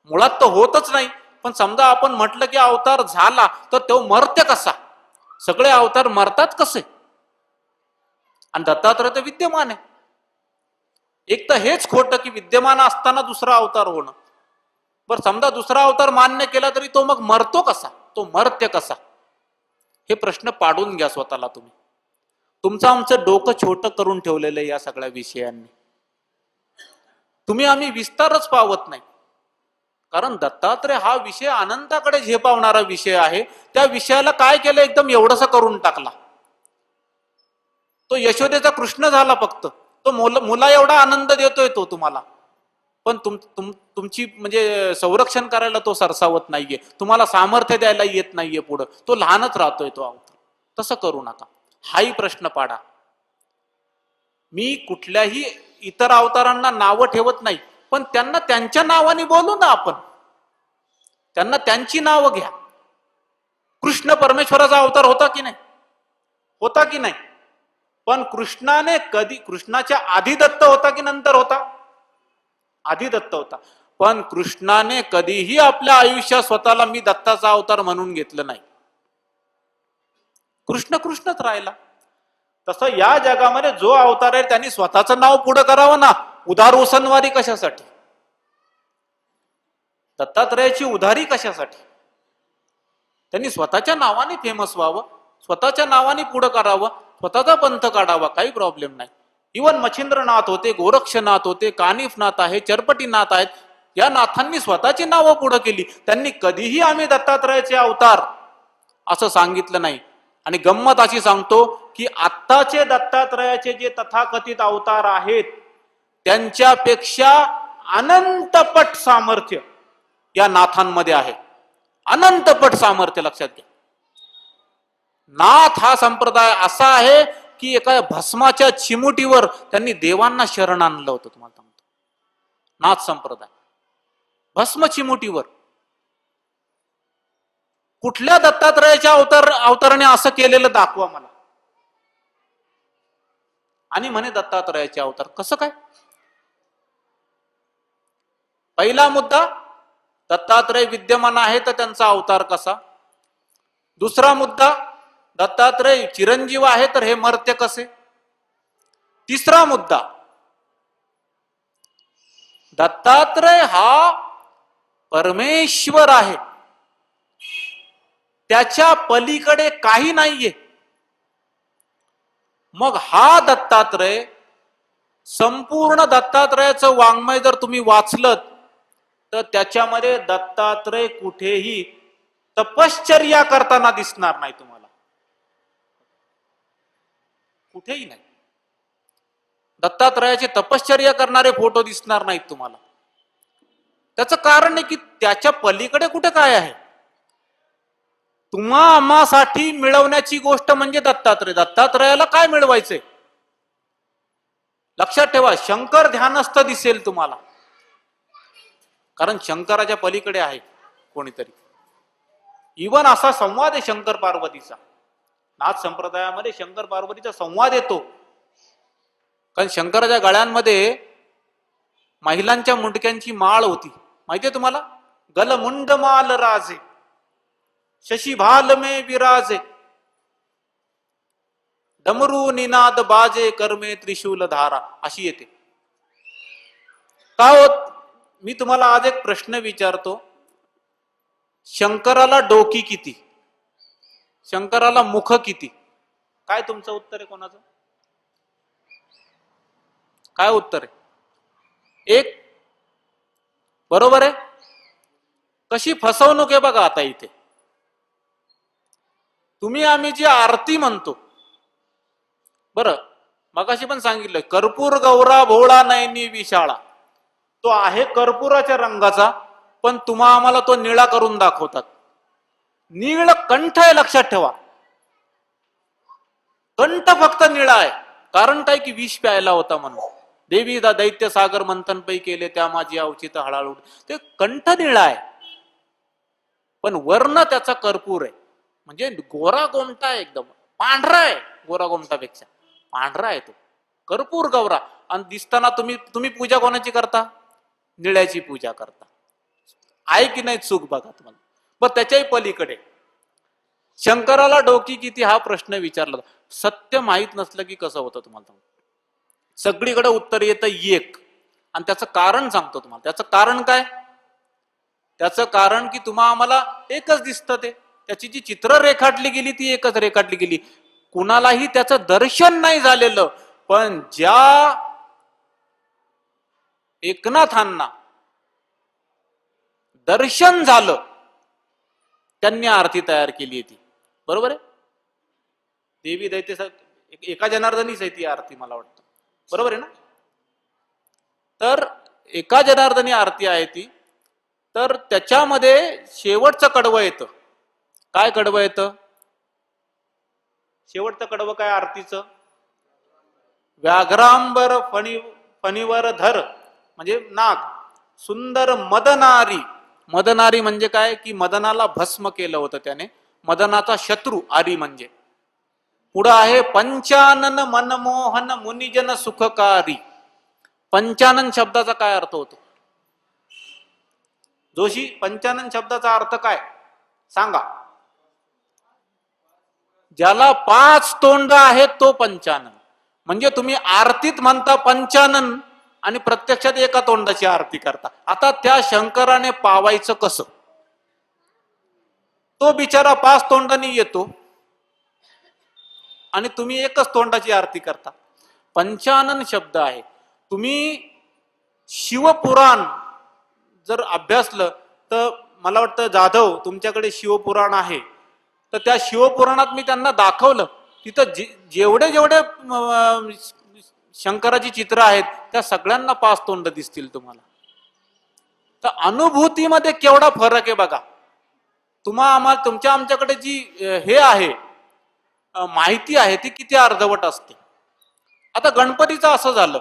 मुळात तो होतच नाही. पण समजा आपण म्हटलं की अवतार झाला, तर तो मरते कसा? सगळे अवतार मरतात कसे? आणि दत्तात्रय तर विद्यमान आहे. एक तर हेच खोटं की विद्यमान असताना दुसरा अवतार होणं. बरं, समजा दुसरा अवतार मान्य केला तरी तो मग मरतो कसा? तो मर्त्य कसा? हे प्रश्न पाडून घ्या स्वतःला तुम्ही. तुमचं आमचं डोकं छोटं करून ठेवलेलं आहे या सगळ्या विषयांनी. तुम्ही आम्ही विस्तारच पावत नाही. कारण दत्तात्रय हा विषय अनंताकडे झेपावणारा विषय आहे. त्या विषयाला काय केलं, एकदम एवढंसं करून टाकला. तो यशोदेचा कृष्ण झाला फक्त. तो मुला एवढा आनंद देतोय तो तुम्हाला, पण तुमची म्हणजे संरक्षण करायला तो सरसावत नाहीये, तुम्हाला सामर्थ्य द्यायला येत नाहीये पुढं. तो लहानच राहतोय तो अवतार. तसं करू नका. हाही प्रश्न पाडा. मी कुठल्याही इतर अवतारांना नावं ठेवत नाही, पण त्यांना त्यांच्या नावाने बोलू ना आपण. त्यांना त्यांची नावं घ्या. कृष्ण परमेश्वराचा अवतार होता की नाही? होता की नाही? पण कृष्णाने कधी, कृष्णाच्या आधी दत्त होता की नंतर होता? आधी दत्त होता. पण कृष्णाने कधीही आपल्या आयुष्यात स्वतःला मी दत्ताचा अवतार म्हणून घेतलं नाही. कृष्ण कृष्णच राहिला. तसं या जगामध्ये जो अवतार आहे त्यांनी स्वतःचं नाव पुढे करावं ना. उधार उसनवारी कशासाठी? दत्तात्रयाची उधारी कशासाठी? त्यांनी स्वतःच्या नावाने फेमस व्हावं, स्वतःच्या नावाने पुढे करावं, स्वतःचा पंथ काढावा, काही प्रॉब्लेम नाही. इवन मच्छिंद्रनाथ होते, गोरक्षनाथ होते, कानिफनाथ आहे, चरपटीनाथ आहेत. या नाथांनी स्वतःची नावं पुढे केली. त्यांनी कधीही आम्ही दत्तात्रयाचे अवतार असं सांगितलं नाही. आणि गंमत अशी सांगतो की आत्ताचे दत्तात्रयाचे जे तथाकथित अवतार आहेत त्यांच्यापेक्षा अनंतपट सामर्थ्य या नाथांमध्ये आहे. अनंतपट सामर्थ्य. लक्षात घ्या. नाथ हा संप्रदाय असा आहे की एका भस्माच्या चिमुटीवर त्यांनी देवांना शरण आणलं होतं. तुम्हाला सांगतो, नाथ संप्रदाय भस्म चिमुटीवर. कुठल्या दत्तात्रयाच्या अवताराने असं केलेलं दाखवा मला. आणि म्हणे दत्तात्रयाचे अवतार कसं काय? पहिला मुद्दा, दत्तात्रय विद्यमान आहे तर त्यांचा अवतार कसा? दुसरा मुद्दा, दत्तात्रय चिरंजीव आहे तर हे मर्त्य कसे? तिसरा मुद्दा, दत्तात्रय हा परमेश्वर आहे, त्याच्या पलीकडे काही नाहीये. मग हा दत्तात्रय, संपूर्ण दत्तात्रयाचं वाङ्मय जर तुम्ही वाचलं तर त्याच्यामध्ये दत्तात्रय कुठेही तपश्चर्या करताना दिसणार नाही तुम्हाला. कुठेही नाही. दत्तात्रयाचे तपश्चर्या करणारे फोटो दिसणार नाहीत तुम्हाला. त्याचं कारण आहे की त्याच्या पलीकडे कुठे काय आहे. तुम्हा आम्हासाठी मिळवण्याची गोष्ट म्हणजे दत्तात्रय. दत्तात्रयाला काय मिळवायचंय? लक्षात ठेवा, शंकर ध्यानस्थ दिसेल तुम्हाला, कारण शंकराच्या पलीकडे आहे कोणीतरी. इवन असा संवाद आहे शंकर पार्वतीचा. नाथ संप्रदायामध्ये शंकर पार्वतीचा संवाद येतो. कारण शंकराच्या गळ्यांमध्ये महिलांच्या मुंडक्यांची माळ होती, माहितीये तुम्हाला? गलमुंड माल राजे, शशिभाल में विराजे, डमरू निनाद बाजे, कर्मे त्रिशूल धारा, अशी येते. का होत? मी तुम्हाला आज एक प्रश्न विचारतो. शंकराला डोकी किती? शंकराला मुख किती? काय तुमचं उत्तर आहे? कोणाचं काय उत्तर आहे? एक. बरोबर आहे. कशी फसवणूक आहे बघा आता इथे. तुम्ही आम्ही जी आरती म्हणतो, बरं, मगाशी पण सांगितलं, कर्पूर गौरा भोळा नयनी विशाळा. तो आहे कर्पुराच्या रंगाचा, पण तुम्हा आम्हाला तो निळा करून दाखवतात. निळ कंठ आहे, लक्षात ठेवा. कंठ फक्त निळा आहे. कारण काय की विष प्यायला होता म्हणून. देवी दैत्य सागर मंथन पै केले, त्या माझी अवचित हळाळू. ते कंठ निळा आहे, पण वर्ण त्याचा कर्पूर आहे. म्हणजे गोरा गोमटा आहे, एकदम पांढरा आहे. गोरा गोमटापेक्षा पांढरा आहे तो. कर्पूर गौरा. आणि दिसताना तुम्ही पूजा कोणाची करता? निळ्याची पूजा करता. आहे की नाही चूक बघा तुम्हाला. पण त्याच्याही पलीकडे शंकराला डोकी किती हा प्रश्न विचारला. सत्य माहीत नसलं की कसं होतं तुम्हाला. सगळीकडे उत्तर येतं एक. आणि त्याचं कारण सांगतो तुम्हाला. त्याचं कारण काय? त्याचं कारण की तुम्हा आम्हाला एकच दिसतं. त्याची जी चित्र रेखाटली गेली ती एकच रेखाटली गेली. कुणालाही त्याचं दर्शन नाही झालेलं. पण ज्या एकनाथांना दर्शन झालं त्यांनी आरती तयार केली आहे ती. बरोबर आहे. देवी दैत्य एका जनार्दनीच आहे ती आरती, मला वाटतं. बरोबर आहे ना? तर एका जनार्दनी आरती आहे ती. तर त्याच्यामध्ये शेवटचं कडवं येतं. काय कडवं येतं? शेवटचं कडवं काय आरतीचं? व्याघ्रांबर फणीवर धर, म्हणजे नाग. सुंदर मदनारी. मदनारी म्हणजे काय की मदनाला भस्म केलं होतं त्याने. मदनाचा शत्रू आरी म्हणजे. पुढं आहे पंचानन मनमोहन मुनिजन सुखकारी. पंचानन शब्दाचा काय अर्थ होतो? जोशी, पंचानन शब्दाचा अर्थ काय सांगा? ज्याला 5 तोंड आहेत तो पंचानन. म्हणजे तुम्ही आरतीत म्हणता पंचानन आणि प्रत्यक्षात एका तोंडाची आरती करता. आता त्या शंकराने पावायचं कसं? तो बिचारा 5 तोंडांनी येतो आणि तुम्ही एकच तोंडाची आरती करता. पंचानन शब्द आहे. तुम्ही शिवपुराण जर अभ्यासलं तर मला वाटतं जाधव तुमच्याकडे शिवपुराण आहे. तर त्या शिवपुराणात मी त्यांना दाखवलं. तिथं जेवढे शंकराची चित्र आहेत त्या सगळ्यांना 5 तोंड दिसतील तुम्हाला. तर अनुभूतीमध्ये केवढा फरक आहे बघा. आमच्याकडे जी हे आहे माहिती आहे ती किती अर्धवट असते. आता गणपतीचं असं झालं.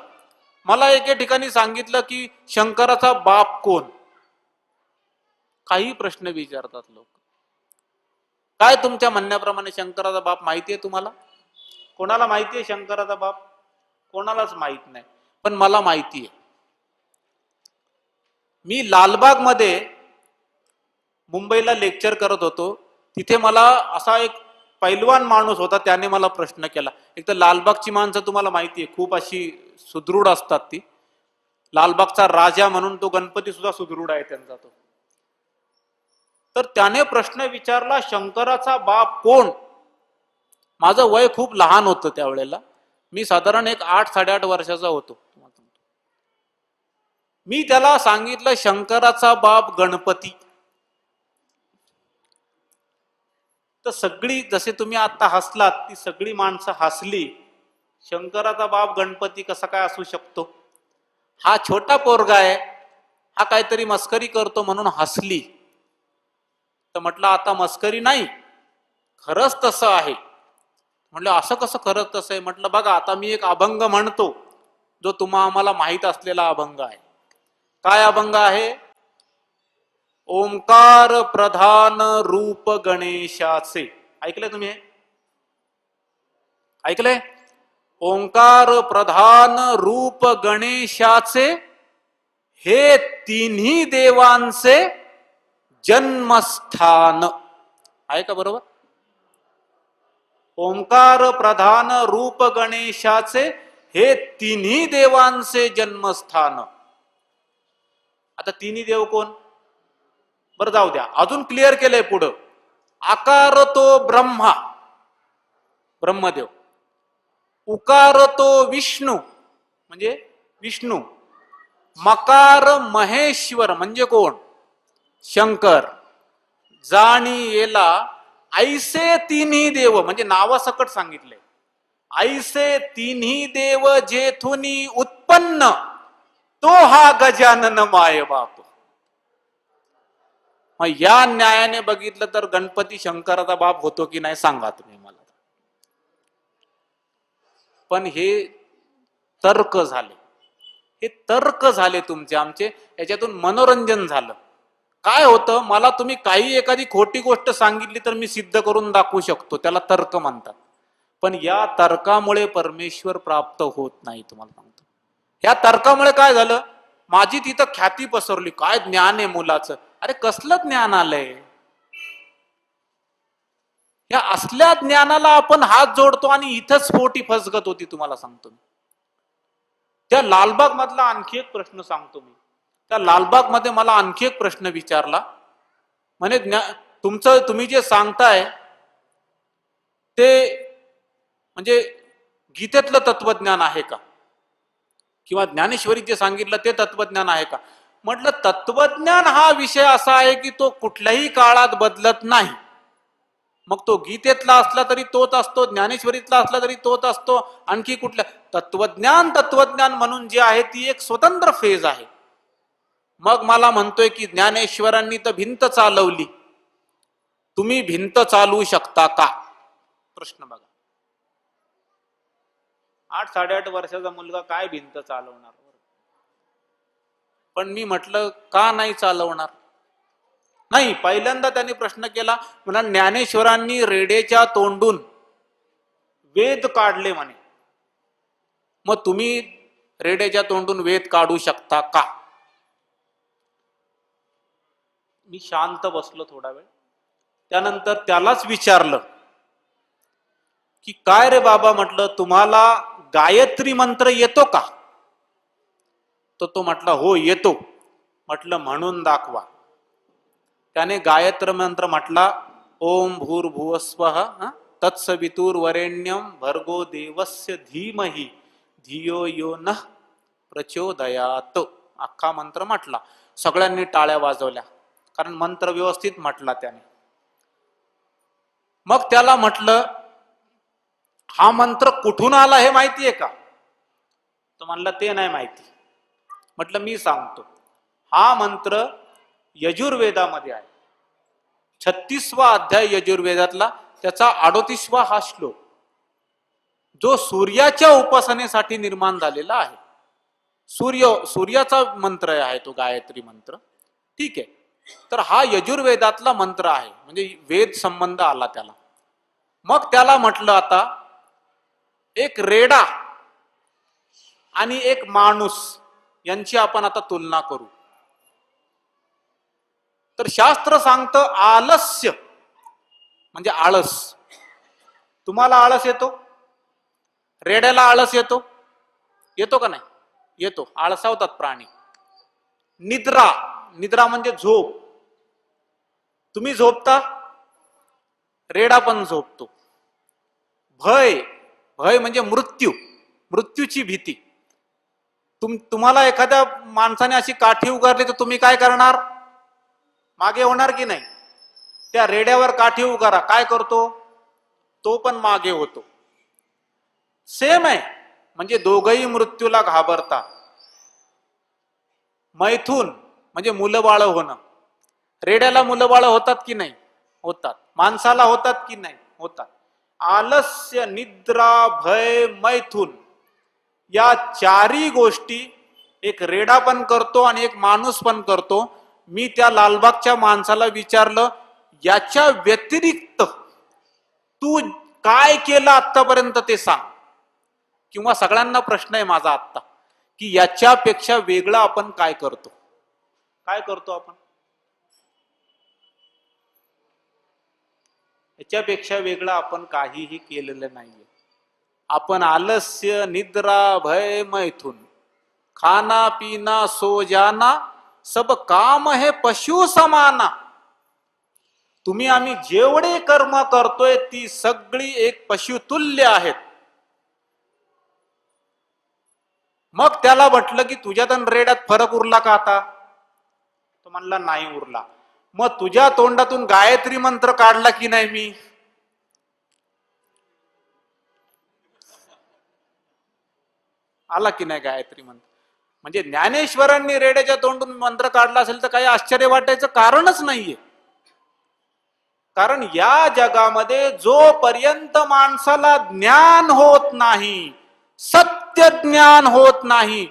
मला एके ठिकाणी सांगितलं की शंकराचा बाप कोण? काही प्रश्न विचारतात लोक. काय तुमच्या म्हणण्याप्रमाणे शंकराचा बाप माहिती आहे तुम्हाला? कोणाला माहिती आहे शंकराचा बाप? कोणालाच माहित नाही. पण मला माहिती आहे. मी लालबाग मध्ये मुंबईला लेक्चर करत होतो. तिथे मला असा एक पैलवान माणूस होता. त्याने मला प्रश्न केला. एक तर लालबागची माणसं तुम्हाला माहिती आहे खूप अशी सुदृढ असतात. ती लालबागचा राजा म्हणून तो गणपती सुद्धा सुदृढ आहे त्यांचा तो. तर त्याने प्रश्न विचारला, शंकराचा बाप कोण? माझं वय खूप लहान होतं त्यावेळेला. मी साधारण एक 8-8.5 वर्षाचा होतो. मी त्याला सांगितलं शंकराचा बाप गणपती. तर सगळी, जसे तुम्ही आता हसलात ती सगळी माणसं हसली. शंकराचा बाप गणपती कसा काय असू शकतो? हा छोटा पोरगा आहे, हा काहीतरी मस्करी करतो म्हणून हसली. तर म्हटलं आता मस्करी नाही, खरंच तसं आहे. म्हटलं असं कसं खरंच तसं आहे? म्हटलं बघा आता मी एक अभंग म्हणतो जो आम्हाला माहित असलेला अभंग आहे. काय अभंग आहे? ओंकार प्रधान रूप गणेशाचे. ऐकलंय तुम्ही हे? ऐकलंय? ओंकार प्रधान रूप गणेशाचे, हे तिन्ही देवांचे जन्मस्थान. आहे का बरोबर? ओंकार प्रधान रूप गणेशाचे, हे तिन्ही देवांचे जन्मस्थान. आता तिन्ही देव कोण? बरं जाऊ द्या, अजून क्लिअर केलंय पुढं. आकार तो ब्रह्मा, ब्रह्मदेव. उकार तो विष्णू, म्हणजे विष्णू. मकार महेश्वर म्हणजे कोण? शंकर. जाणी येला ऐसे तिन्ही देव, म्हणजे नावासकट सांगितलंय. ऐसे तिन्ही देव जेथुनी उत्पन्न, तो हा गजानन माय बाप. मग या न्यायाने बघितलं तर गणपती शंकराचा बाप होतो की नाही सांगा तुम्ही मला. पण हे तर्क झाले, हे तर्क झाले तुमचे आमचे, याच्यातून मनोरंजन झालं. काय होतं, मला तुम्ही काही एखादी खोटी गोष्ट सांगितली तर मी सिद्ध करून दाखवू शकतो, त्याला तर्क म्हणतात. पण या तर्कामुळे परमेश्वर प्राप्त होत नाही. तुम्हाला सांगतो, या तर्कामुळे काय झालं, माझी तिथं ख्याती पसरली, काय ज्ञान आहे मुलाचं. अरे कसलं ज्ञान आलंय? या असल्या ज्ञानाला आपण हात जोडतो आणि इथंच स्फोटी फसगत होती. तुम्हाला सांगतो मी, त्या लालबाग मधला आणखी एक प्रश्न सांगतो मी. त्या लालबाग मध्ये मला आणखी एक प्रश्न विचारला, म्हणे तुमचं तुम्ही जे सांगताय ते म्हणजे गीतेतलं तत्वज्ञान आहे का, किंवा ज्ञानेश्वरी जे सांगितलं ते तत्वज्ञान आहे का? म्हटलं तत्वज्ञान हा विषय असा आहे की तो कुठल्याही काळात बदलत नाही. मग तो गीतेतला असला तरी तोच असतो, ज्ञानेश्वरीतला असला तरी तोच असतो, आणखी कुठल्या तत्वज्ञान म्हणून जे आहे ती एक स्वतंत्र फेज आहे. मग मला म्हणतोय की ज्ञानेश्वरांनी तर भिंत चालवली, तुम्ही भिंत चालवू शकता का? प्रश्न बघा. 8-8.5 वर्षाचा मुलगा काय भिंत चालवणार? पण मी म्हटलं का नाही चालवणार? नाही, पहिल्यांदा त्यांनी प्रश्न केला, म्हणा ज्ञानेश्वरांनी रेड्याच्या तोंडून वेद काढले म्हणे, मग तुम्ही रेड्याच्या तोंडून वेद काढू शकता का? मी शांत बसलो थोडा वेळ. त्यानंतर त्यालाच विचारलं की काय रे बाबा, म्हटलं तुम्हाला गायत्री मंत्र येतो का? तर तो म्हटला हो येतो. म्हटलं म्हणून दाखवा. त्याने गायत्री मंत्र म्हटला, ओम भूर्भुवस्वः तत्सवितुर्वरेण्यं भर्गो देवस्य धीमहि धियो यो नः प्रचोदयात. अख्खा मंत्र म्हटला. सगळ्यांनी टाळ्या वाजवल्या, कारण मंत्र व्यवस्थित म्हटला त्याने. मग त्याला म्हटलं हा मंत्र कुठून आला हे माहितीये का? तो म्हणला ते नाही माहिती. म्हटलं मी सांगतो. हा मंत्र यजुर्वेदामध्ये आहे, 36वा अध्याय यजुर्वेदातला, त्याचा 38वा हा श्लोक, जो सूर्याच्या उपासनेसाठी निर्माण झालेला आहे. सूर्याचा मंत्र आहे तो गायत्री मंत्र. ठीक आहे, तर हा यजुर्वेदातला मंत्र आहे, म्हणजे वेद संबंध आला त्याला. मग त्याला म्हटलं आता एक रेडा आणि एक माणूस यांची आपण आता तुलना करू. तर शास्त्र सांगतं आलस्य म्हणजे आळस. तुम्हाला आळस येतो? रेड्याला आळस येतो? येतो का नाही? येतो. आळसावतात प्राणी. निद्रा, निद्रा म्हणजे झोप. तुम्ही झोपता, रेडा पण झोपतो. भय, भय म्हणजे मृत्यू, मृत्यूची भीती. तुम्हाला एखाद्या माणसाने अशी काठी उगारली तर तुम्ही काय करणार? मागे होणार की नाही? त्या रेड्यावर काठी उगारा, काय करतो? तो पण मागे होतो. सेम आहे, म्हणजे दोघही मृत्यूला घाबरतात. मैथून म्हणजे मुलं बाळ होणं. रेड्याला मुलं बाळ होतात की नाही? होतात. माणसाला होतात की नाही? होतात. आलस्य, निद्रा, भय, मैथून या चारही गोष्टी एक रेडा पण करतो आणि एक माणूस पण करतो. मी त्या लालबागच्या माणसाला विचारलं, याच्या व्यतिरिक्त तू काय केलं आतापर्यंत ते सांग. किंवा सगळ्यांना प्रश्न आहे माझा आत्ता, की याच्यापेक्षा वेगळं आपण काय करतो? काय करतो आपण? याच्यापेक्षा वेगळं आपण काहीही केलेलं नाहीये. आपण आलस्य, निद्रा, भय, मैथुन, खाना पीना सो जाना, सब काम है पशु समाना. तुम्ही आम्ही जेवढे कर्म करतोय ती सगळी एक पशुतुल्य आहेत. मग त्याला म्हटलं की तुझ्यात आणि रेड्यात फरक उरला का आता? तो म्हणला नाही उरला. मग तुझ्या तोंडातून गायत्री मंत्र काढला की नाही मी? आला की नाही गायत्री मंत्र? म्हणजे ज्ञानेश्वरांनी रेड्याच्या तोंडून मंत्र काढला असेल तर काही आश्चर्य वाटायचं कारणच नाहीये. कारण या जगामध्ये जोपर्यंत माणसाला ज्ञान होत नाही, सत्य ज्ञान होत नाही,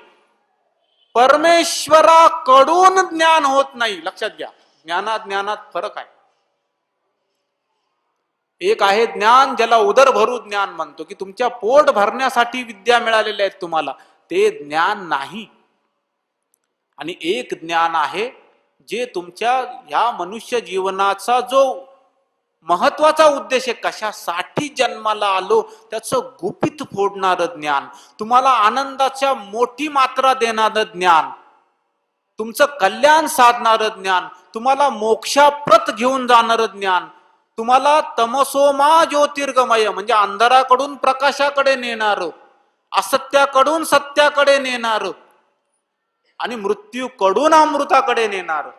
परमेश्वराकडून ज्ञान होत नाही. लक्षात घ्या, ज्ञानात फरक आहे. एक आहे ज्ञान ज्याला उदर भरू ज्ञान म्हणतो, की तुमच्या पोट भरण्यासाठी विद्या मिळालेल्या आहेत तुम्हाला, ते ज्ञान नाही. आणि एक ज्ञान आहे जे तुमच्या ह्या मनुष्य जीवनाचा जो महत्वाचा उद्देश आहे, कशासाठी जन्माला आलो त्याचं गुपित फोडणारं ज्ञान, तुम्हाला आनंदाच्या मोठी मात्रा देणारं ज्ञान, तुमचं कल्याण साधणारं ज्ञान, तुम्हाला मोक्षाप्रत घेऊन जाणारं ज्ञान, तुम्हाला तमसोमा ज्योतिर्गमय म्हणजे अंधाराकडून प्रकाशाकडे नेणारं, असत्याकडून सत्याकडे नेणारं आणि मृत्यूकडून अमृताकडे नेणारं,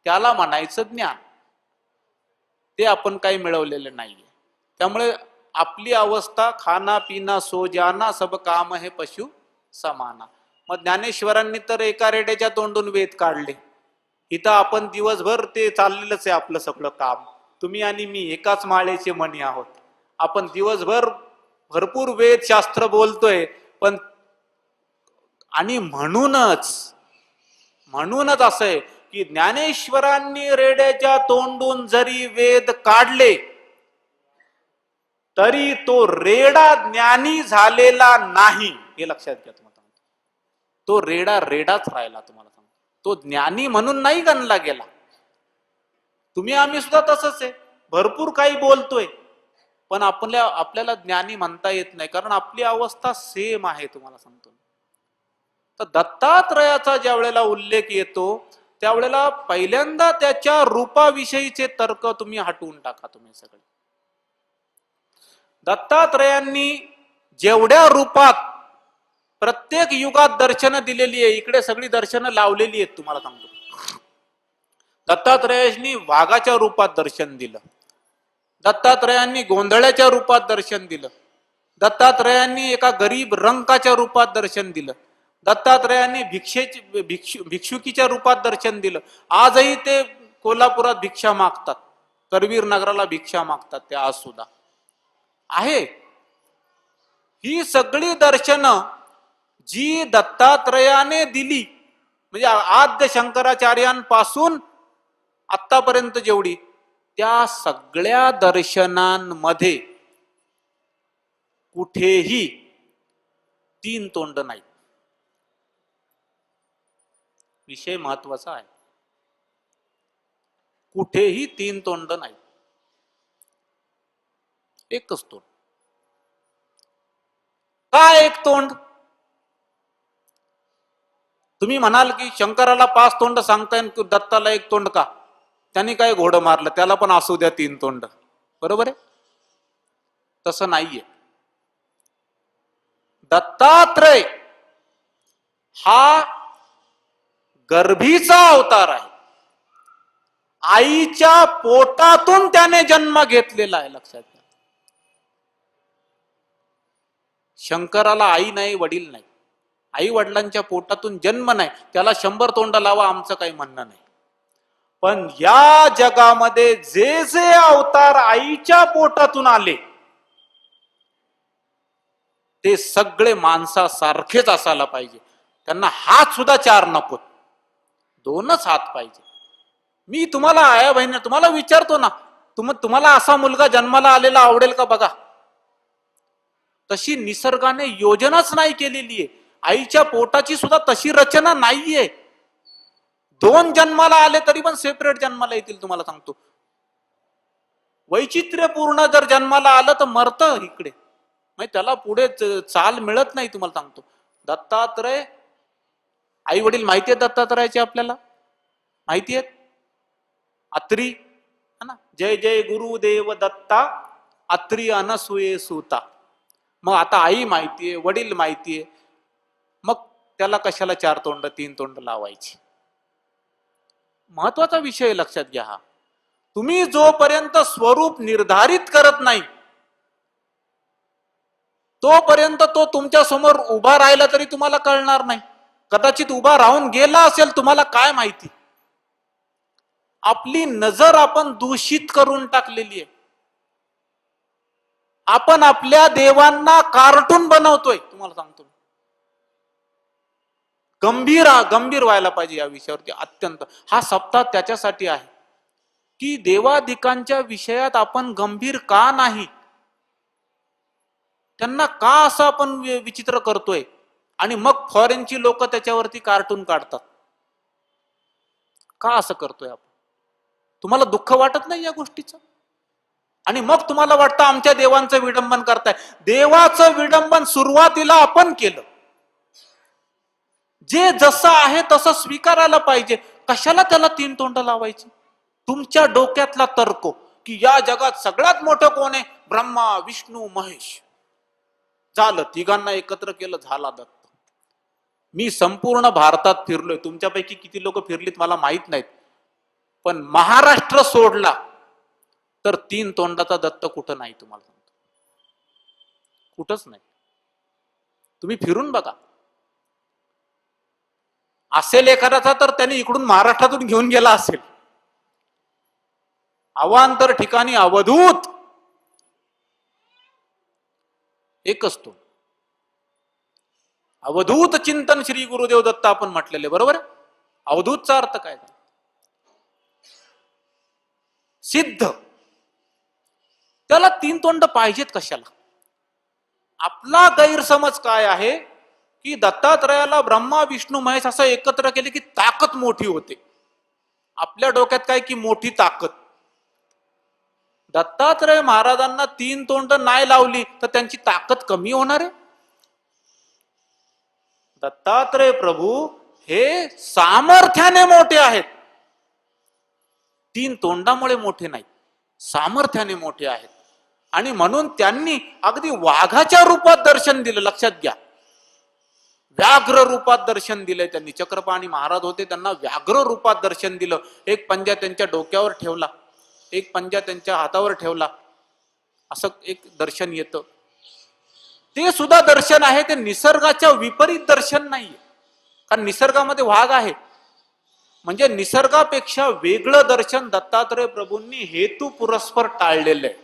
त्याला म्हणायचं ज्ञान. ते आपण काही मिळवलेलं नाहीये. त्यामुळे आपली अवस्था खाना पिना सो जाना सब काम है पशु समाना. मग ज्ञानेश्वरांनी तर एका रेड्याच्या तोंडून वेद काढले. इथं आपण दिवसभर ते चाललेलंच आहे आपलं सगळं काम. तुम्ही आणि मी एकाच माळेचे मणी आहोत. आपण दिवसभर भरपूर वेद शास्त्र बोलतोय, पण आणि म्हणूनच असं आहे की ज्ञानेश्वरांनी रेड्याच्या तोंडून जरी वेद काढले तरी तो रेडा ज्ञानी झालेला नाही, हे लक्षात घ्या. तुम्हाला तो रेडाच राहिला. तुम्हाला सांगतो, तो ज्ञानी म्हणून नाही गणला गेला. तुम्ही आम्ही सुद्धा तसंच आहे, भरपूर काही बोलतोय पण आपल्याला ज्ञानी म्हणता येत नाही, कारण आपली अवस्था सेम आहे. तुम्हाला सांगतो, तर दत्तात्रयाचा ज्या वेळेला उल्लेख येतो त्यावेळेला पहिल्यांदा त्याच्या रूपाविषयीचे तर्क तुम्ही हटवून टाका. तुम्ही सगळे दत्तात्रयांनी जेवढ्या रूपात प्रत्येक युगात दर्शनं दिलेली आहे, इकडे सगळी दर्शनं लावलेली आहेत. तुम्हाला सांगतो, दत्तात्रयांनी वाघाच्या रूपात दर्शन दिलं, दत्तात्रयांनी गोंधळ्याच्या रूपात दर्शन दिलं, दत्तात्रयांनी एका गरीब रंकाच्या रूपात दर्शन दिलं, दत्तात्रयांनी भिक्षुकीच्या रूपात दर्शन दिलं. आजही ते कोल्हापुरात भिक्षा मागतात, करवीर नगराला भिक्षा मागतात ते आज सुद्धा आहे. ही सगळी दर्शनं जी दत्तात्रयाने दिली, म्हणजे आद्य शंकराचार्यांपासून आतापर्यंत जेवढी, त्या सगळ्या दर्शनांमध्ये कुठेही तीन तोंड नाही. विषय महत्वाचा आहे. कुठेही तीन तोंड नाही, एकच तोंड. का एक तोंड? तुम्ही म्हणाल की शंकराला 5 तोंड सांगताय, दत्ताला एक तोंड का? त्यांनी काय घोडं मारलं, त्याला पण असू द्या 3 तोंड. बरोबर आहे? तसं नाहीये. दत्तात्रय हा गर्भीचा अवतार आहे. आईच्या पोटातून त्याने जन्म घेतलेला आहे. लक्षात घ्या, शंकराला आई नाही, वडील नाही. आई वडिलांच्या पोटातून जन्म नाही, त्याला 100 तोंड लावा आमचं काही म्हणणं नाही. पण या जगामध्ये जे जे अवतार आईच्या पोटातून आले ते सगळे माणसासारखेच असायला पाहिजे. त्यांना हात सुद्धा 4 नको, 2च हात पाहिजे. मी तुम्हाला आया बहिणी तुम्हाला विचारतो ना, तुम्हाला असा मुलगा जन्माला आलेला आवडेल का? बघा, तशी निसर्गाने योजनाच नाही केलेली आहे. आईच्या पोटाची सुद्धा तशी रचना नाहीये. 2 जन्माला आले तरी पण सेपरेट जन्माला येतील. तुम्हाला सांगतो, वैचित्र्यपूर्ण जर जन्माला आलं तर मरतं इकडे, म्हणजे त्याला पुढे चाल मिळत नाही. तुम्हाला सांगतो, दत्तात्रय, आई वडील माहिती आहेत दत्तात्रयाचे? आपल्याला माहिती आहेत. अत्री है ना, जय जय गुरुदेव दत्ता, अत्री अनसुये सुता. मग आता आई माहितीये, वडील माहितीये, मग त्याला कशाला 4 तोंड 3 तोंड लावायची? महत्वाचा विषय लक्षात घ्या हा. तुम्ही जोपर्यंत स्वरूप निर्धारित करत नाही तोपर्यंत तो तुमच्या समोर उभा राहिला तरी तुम्हाला कळणार नाही. कदाचित उभा राहून गेला असेल, तुम्हाला काय माहिती. आपली नजर आपण दूषित करून टाकलेली आहे. आपण आपल्या देवांना कार्टून बनवतोय. तुम्हाला सांगतो, गंभीर व्हायला पाहिजे या विषयावरती. अत्यंत हा सप्ताह त्याच्यासाठी आहे की देवाधिकांच्या विषयात आपण गंभीर का नाही, त्यांना का असं आपण विचित्र करतोय. आणि मग फॉरेनची लोक त्याच्यावरती कार्टून काढतात. का असं करतोय आपण? तुम्हाला दुःख वाटत नाही या गोष्टीचं? आणि मग तुम्हाला वाटतं आमच्या देवांचं विडंबन करताय. देवाचं विडंबन सुरुवातीला आपण केलं. जे जसं आहे तसं स्वीकारायला पाहिजे. कशाला त्याला तीन तोंड लावायची? तुमच्या डोक्यातला तर्क की या जगात सगळ्यात मोठं कोण आहे? ब्रह्मा, विष्णू, महेश. झालं, तिघांना एकत्र केलं, झाला दत्त. मी संपूर्ण भारतात फिरलोय. तुमच्यापैकी किती लोक फिरलीत मला माहित नाहीत, पण महाराष्ट्र सोडला तर तीन तोंडाचा दत्त कुठं नाही. तुम्हाला सांगतो, कुठंच नाही. तुम्ही फिरून बघा. असेल एखाद्याचा तर त्यांनी इकडून महाराष्ट्रातून घेऊन गेला असेल. अवांतर ठिकाणी अवधूत एकच तो. अवधूत चिंतन श्री गुरुदेव दत्त आपण म्हटलेले, बरोबर आहे. अवधूतचा अर्थ काय? सिद्ध. त्याला तीन तोंड पाहिजेत कशाला? आपला गैरसमज काय आहे की दत्तात्रयाला ब्रह्मा, विष्णू, महेश असं एकत्र केले की ताकद मोठी होते. आपल्या डोक्यात काय की मोठी ताकद. दत्तात्रय महाराजांना तीन तोंड नाही लावली तर त्यांची ताकद कमी होणार आहे? दत्तात्रय प्रभू हे सामर्थ्याने मोठे आहेत. तीन तोंडामुळे मोठे नाही, सामर्थ्याने मोठे आहेत. आणि म्हणून त्यांनी अगदी वाघाच्या रूपात दर्शन दिलं. लक्षात घ्या, व्याघ्र रूपात दर्शन दिले त्यांनी. चक्रपाणी महाराज होते, त्यांना व्याघ्र रूपात दर्शन दिलं. एक पंजा त्यांच्या डोक्यावर ठेवला, एक पंजा त्यांच्या हातावर ठेवला, असं एक दर्शन येतं. ते सुद्धा दर्शन आहे, ते निसर्गाच्या विपरीत दर्शन नाहीये. कारण निसर्गामध्ये वाघ आहे, म्हणजे निसर्गापेक्षा वेगळं दर्शन दत्तात्रय प्रभूंनी हेतू पुरस्पर टाळलेलं आहे.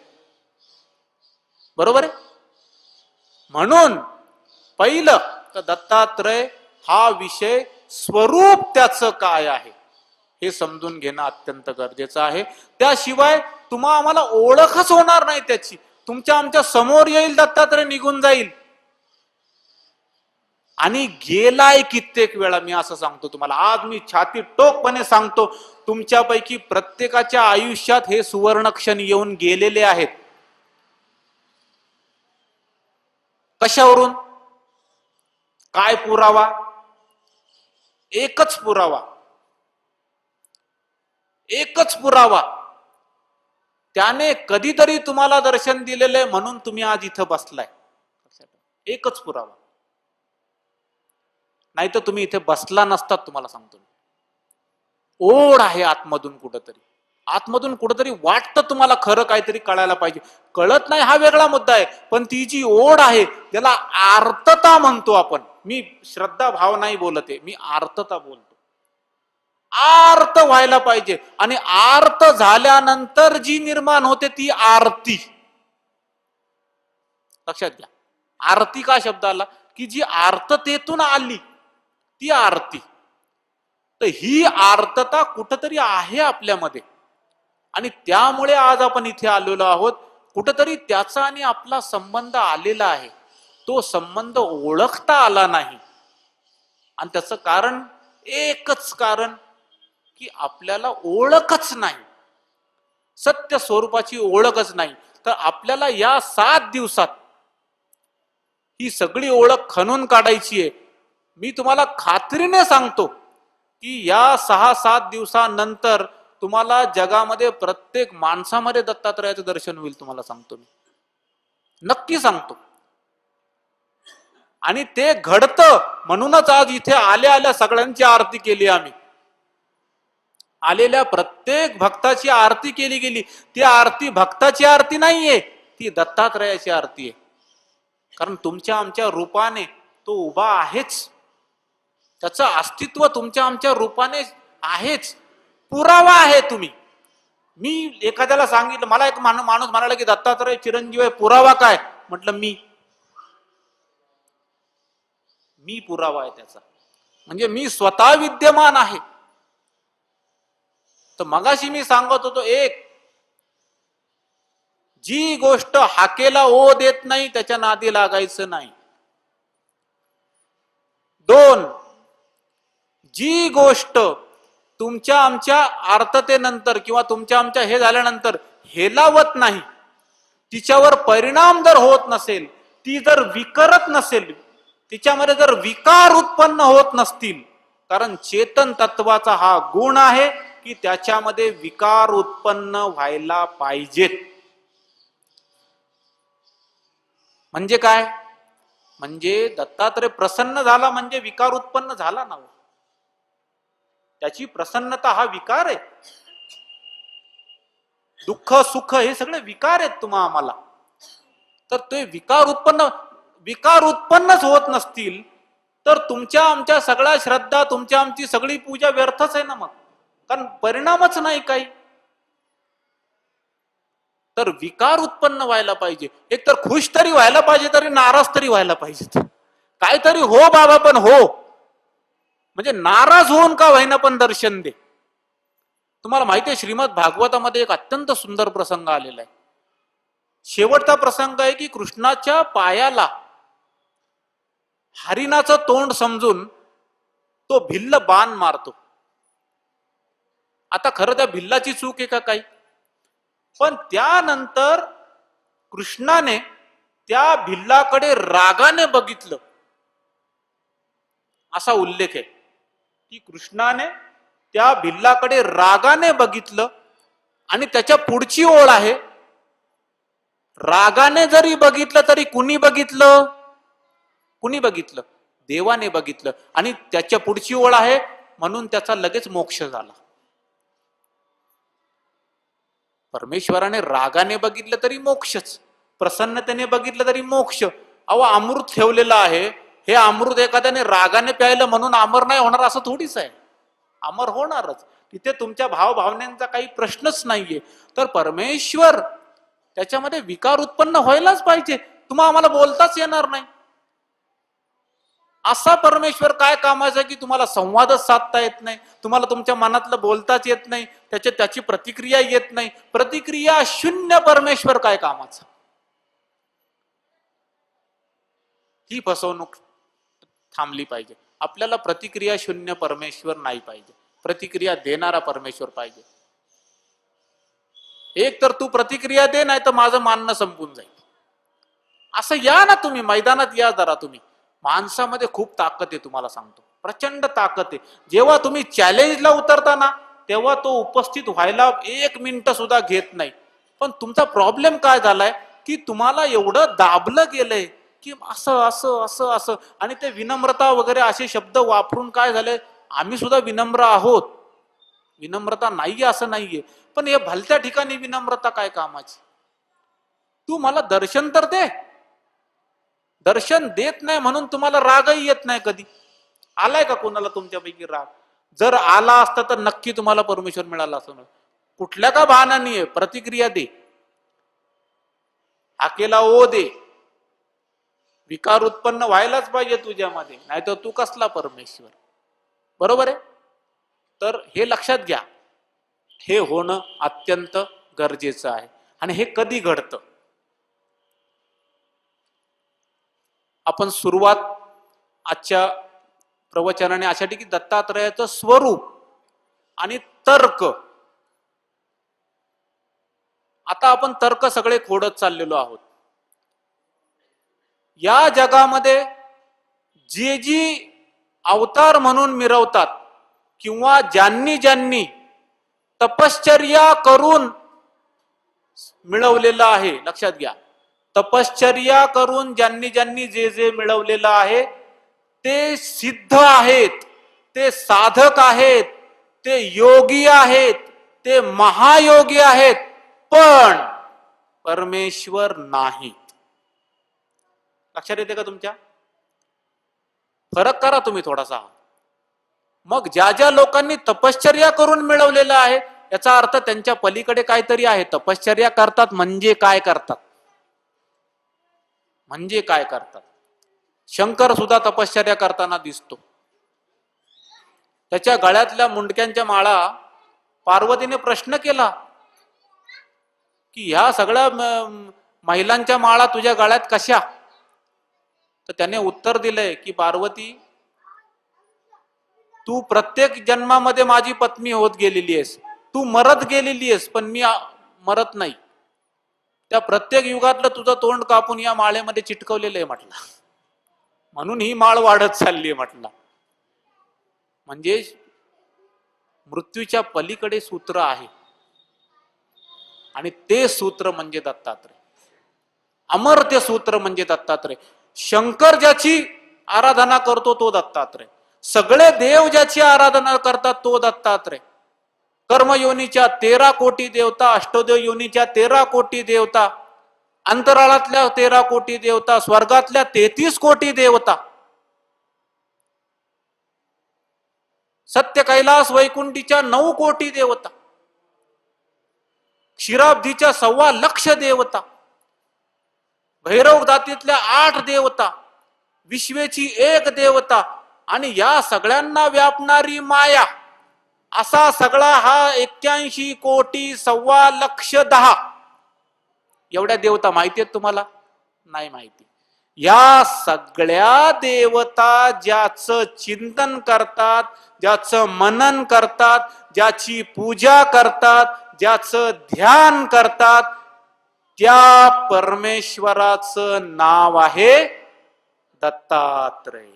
बरोबर आहे. म्हणून पहिलं तर दत्तात्रय हा विषय, स्वरूप त्याचं काय आहे हे समजून घेणं अत्यंत गरजेचं आहे. त्याशिवाय आम्हाला ओळखच होणार नाही त्याची. तुमच्या आमच्या समोर येईल दत्तात्रय, निघून जाईल. आणि गेलाय कित्येक वेळा. मी असं सांगतो तुम्हाला, आज मी छाती टोकपणे सांगतो, तुमच्यापैकी प्रत्येकाच्या आयुष्यात हे सुवर्ण क्षण येऊन गेलेले आहेत. कशावरून? काय पुरावा? एकच पुरावा, एकच पुरावा. त्याने कधीतरी तुम्हाला दर्शन दिलेले म्हणून तुम्ही आज इथं बसलाय. एकच पुरावा, नाही तर तुम्ही इथे बसला नसतात. तुम्हाला सांगतो, ओढ आहे आतमधून कुठंतरी. आतमधून कुठंतरी वाटतं तुम्हाला खरं काहीतरी कळायला पाहिजे. कळत नाही हा वेगळा मुद्दा आहे, पण ती जी ओढ आहे त्याला आर्तता म्हणतो आपण. मी श्रद्धा भाव नाही बोलते, मी आर्तता बोलतो. आर्त व्हायला पाहिजे. आणि आर्त झाल्यानंतर जी निर्माण होते ती आरती. लक्षात घ्या, आरती का शब्द आला? की जी आर्ततेतून आली ती आरती. तर ही आर्तता कुठंतरी आहे आपल्यामध्ये, आणि त्यामुळे आज आपण इथे आलेलो आहोत. कुठंतरी त्याचा आणि आपला संबंध आलेला आहे. तो संबंध ओळखता आला नाही, आणि त्याचं कारण एकच कारण की आपल्याला ओळखच नाही, सत्य स्वरूपाची ओळखच नाही. तर आपल्याला या 7 दिवसात ही सगळी ओळख खणून काढायची आहे. मी तुम्हाला खात्रीने सांगतो की या 6-7 दिवसानंतर तुम्हाला जगामध्ये प्रत्येक माणसामध्ये दत्तात्रयाचं दर्शन होईल. तुम्हाला सांगतो, मी नक्की सांगतो. आणि ते घडतं म्हणूनच आज इथे आल्या आल्या सगळ्यांची आरती केली आम्ही. आलेल्या प्रत्येक भक्ताची आरती केली गेली. ती आरती भक्ताची आरती नाहीये, ती दत्तात्रयाची आरती आहे. कारण तुमच्या आमच्या रूपाने तो उभा आहेच, त्याचं अस्तित्व तुमच्या आमच्या रूपाने आहेच, पुरावा आहे तुम्ही. मी एखाद्याला सांगितलं, मला एक माणूस म्हणाला की दत्तात्रय चिरंजीव आहे, पुरावा काय? म्हटलं मी पुरावा आहे त्याचा, म्हणजे मी स्वतः विद्यमान आहे. तर मगाशी मी सांगत होतो, एक, जी गोष्ट हाकेला ओ देत नाही त्याच्या नादी लागायचं नाही. दोन, जी गोष्ट तुमच्या आमच्या आर्ततेनंतर किंवा तुमच्या आमच्या हे झाल्यानंतर हेलावत नाही, तिच्यावर परिणाम जर होत नसेल, ती जर विकरत नसेल, तिच्यामध्ये जर विकार उत्पन्न होत नसतील, कारण चेतन तत्वाचा हा गुण आहे की त्याच्यामध्ये विकार उत्पन्न व्हायला पाहिजेत. म्हणजे काय? म्हणजे दत्तात्रय प्रसन्न झाला म्हणजे विकार उत्पन्न झाला ना. त्याची प्रसन्नता हा विकार आहे. दुःख सुख हे सगळे विकार आहेत तुम्हा आम्हाला. तर ते विकार उत्पन्नच होत नसतील तर तुमच्या आमच्या सगळ्या श्रद्धा, तुमच्या आमची सगळी पूजा व्यर्थच आहे ना मग, कारण परिणामच नाही काही. तर विकार उत्पन्न व्हायला पाहिजे. एक तर खुश तरी व्हायला पाहिजे, तरी नाराज तरी व्हायला पाहिजे. काहीतरी हो बाबा, पण हो, म्हणजे नाराज होऊन का व्हायना पण दर्शन दे. तुम्हाला माहिती आहे, श्रीमद भागवतामध्ये एक अत्यंत सुंदर प्रसंग आलेला आहे. शेवटचा प्रसंग आहे की कृष्णाच्या पायाला हरिणाचं तोंड समजून तो भिल्ल बाण मारतो. आता खरं त्या भिल्लाची चूक आहे का काही? पण त्यानंतर कृष्णाने त्या भिल्लाकडे रागाने बघितलं, असा उल्लेख आहे की कृष्णाने त्या भिल्लाकडे रागाने बघितलं. आणि त्याच्या पुढची ओळ आहे, रागाने जरी बघितलं तरी कुणी बघितलं? देवाने बघितलं. आणि त्याच्या पुढची ओळ आहे, म्हणून त्याचा लगेच मोक्ष झाला. परमेश्वराने रागाने बघितलं तरी मोक्षच, प्रसन्नतेने बघितलं तरी मोक्ष. अहो, अमृत ठेवलेलं आहे, हे अमृत एखाद्याने रागाने प्यायलं म्हणून अमर नाही होणार असं थोडीच आहे. अमर होणारच. तिथे तुमच्या भावभावनांचा काही प्रश्नच नाहीये. तर परमेश्वर त्याच्यामध्ये विकार उत्पन्न व्हायलाच पाहिजे. तुम्हाला आम्हाला बोलताच येणार नाही. असा परमेश्वर काय कामाचा की तुम्हाला संवादच साधता येत नाही, तुम्हाला तुमच्या मनातलं बोलताच येत नाही, त्याची प्रतिक्रिया येत नाही. प्रतिक्रिया शून्य परमेश्वर काय कामाचा? ही फसवणूक थांबली पाहिजे. आपल्याला प्रतिक्रिया शून्य परमेश्वर नाही पाहिजे, प्रतिक्रिया देणारा परमेश्वर पाहिजे. एक तर तू प्रतिक्रिया दे, नाही तर माझं मानणं संपून जाईल. असं या ना तुम्ही, मैदानात या जरा तुम्ही. माणसामध्ये खूप ताकद आहे, तुम्हाला सांगतो, प्रचंड ताकद आहे. जेव्हा तुम्ही चॅलेंजला उतरता ना, तेव्हा तो उपस्थित व्हायला 1 मिनिट सुद्धा घेत नाही. पण तुमचा प्रॉब्लेम काय झालाय की तुम्हाला एवढं दाबलं गेलंय की असं असं असं असं, आणि ते विनम्रता वगैरे असे शब्द वापरून काय झाले, आम्ही सुद्धा विनम्र आहोत, विनम्रता नाहीये असं नाहीये, पण हे भलत्या ठिकाणी विनम्रता काय कामाची? तू मला दर्शन तर दे. दर्शन देत नाही म्हणून तुम्हाला रागही येत नाही. कधी आलाय का कोणाला तुमच्यापैकी राग? जर आला असता तर नक्की तुम्हाला परमेश्वर मिळाला असं. कुठल्या का बहानाने आहे, प्रतिक्रिया दे, हाकेला ओ दे. विकार उत्पन्न व्हायलाच पाहिजे तुझ्यामध्ये, नाही तर तू कसला परमेश्वर? बरोबर आहे. तर हे लक्षात घ्या, हे होणं अत्यंत गरजेचं आहे. आणि हे कधी घडतं? आपण सुरुवात आजच्या प्रवचनाने अशा की दत्तात्रयाचं स्वरूप आणि तर्क. आता आपण तर्क सगळे खोडत चाललेलो आहोत. या जगामध्ये जे जी अवतार म्हणून मिरवतात किंवा ज्यांनी तपश्चर्या करून मिळवलेलं आहे, लक्षात घ्या, तपश्चर्या करून ज्यांनी जे मिळवलेलं आहे ते सिद्ध आहेत, ते साधक आहेत, ते योगी आहेत, ते महायोगी आहेत, पण परमेश्वर नाहीत. लक्षात येते का तुमच्या? फरक करा तुम्ही थोडासा. मग ज्या ज्या लोकांनी तपश्चर्या करून मिळवलेलं आहे याचा अर्थ त्यांच्या पलीकडे काहीतरी आहे. तपश्चर्या करतात म्हणजे काय करतात? म्हणजे काय करतात? शंकर सुद्धा तपश्चर्या करताना दिसतो. त्याच्या गळ्यातल्या मुंडक्यांच्या माळा पार्वतीने प्रश्न केला की ह्या सगळ्या महिलांच्या माळा तुझ्या गळ्यात कशा? तर त्याने उत्तर दिलंय की पार्वती, तू प्रत्येक जन्मामध्ये माझी पत्नी होत गेलेली आहेस, तू मरत गेलेली आहेस, पण मी मरत नाही. त्या प्रत्येक युगातलं तुझं तोंड कापून या माळेमध्ये चिटकवलेलं आहे म्हटलं, म्हणून ही माळ वाढत चालली आहे म्हटलं. म्हणजे मृत्यूच्या पलीकडे सूत्र आहे आणि ते सूत्र म्हणजे दत्तात्रय. अमर्त्य सूत्र म्हणजे दत्तात्रय. शंकर ज्याची आराधना करतो तो दत्तात्रय. सगळे देव ज्याची आराधना करतात तो दत्तात्रय. कर्मयोनीच्या 13 कोटी देवता, अष्टोदेव योनीच्या 13 कोटी देवता, अंतराळातल्या 13 कोटी देवता, स्वर्गातल्या 33 कोटी देवता, सत्य कैलास वैकुंठीच्या 9 कोटी देवता, क्षीराब्धीच्या 1.25 लाख देवता, भैरव जातीतल्या 8 देवता, विश्वेची 1 देवता आणि या सगळ्यांना व्यापणारी माया, असा सगळा हा 81 कोटी 1.25 लाख. एवढ्या देवता माहिती आहेत तुम्हाला? नाही माहिती. या सगळ्या देवता ज्याचं चिंतन करतात, ज्याचं मनन करतात, ज्याची पूजा करतात, ज्याचं ध्यान करतात, त्या परमेश्वराचं नाव आहे दत्तात्रय.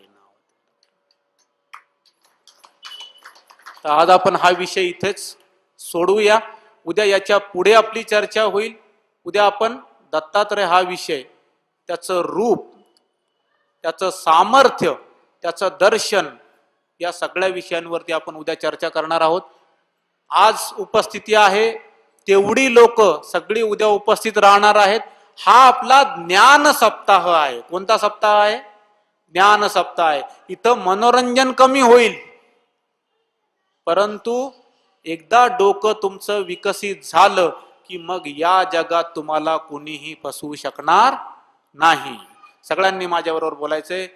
तर आज आपण हा विषय इथेच सोडूया. उद्या याच्या पुढे आपली चर्चा होईल. उद्या आपण दत्तात्रय हा विषय, त्याचं रूप, त्याचं सामर्थ्य, त्याचं दर्शन, या सगळ्या विषयांवरती आपण उद्या चर्चा करणार आहोत. आज उपस्थिती आहे तेवढी लोक सगळी उद्या उपस्थित राहणार आहेत. हा आपला ज्ञान सप्ताह आहे. कोणता सप्ताह आहे? ज्ञान सप्ताह आहे. इथं मनोरंजन कमी होईल, परंतु एकदा डोकं तुमचं विकसित झालं की मग या जगात तुम्हाला कुणीही फसवू शकणार नाही. सगळ्यांनी माझ्याबरोबर बोलायचंय.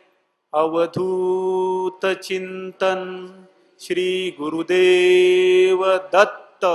अवधूत चिंतन श्री गुरुदेव दत्त.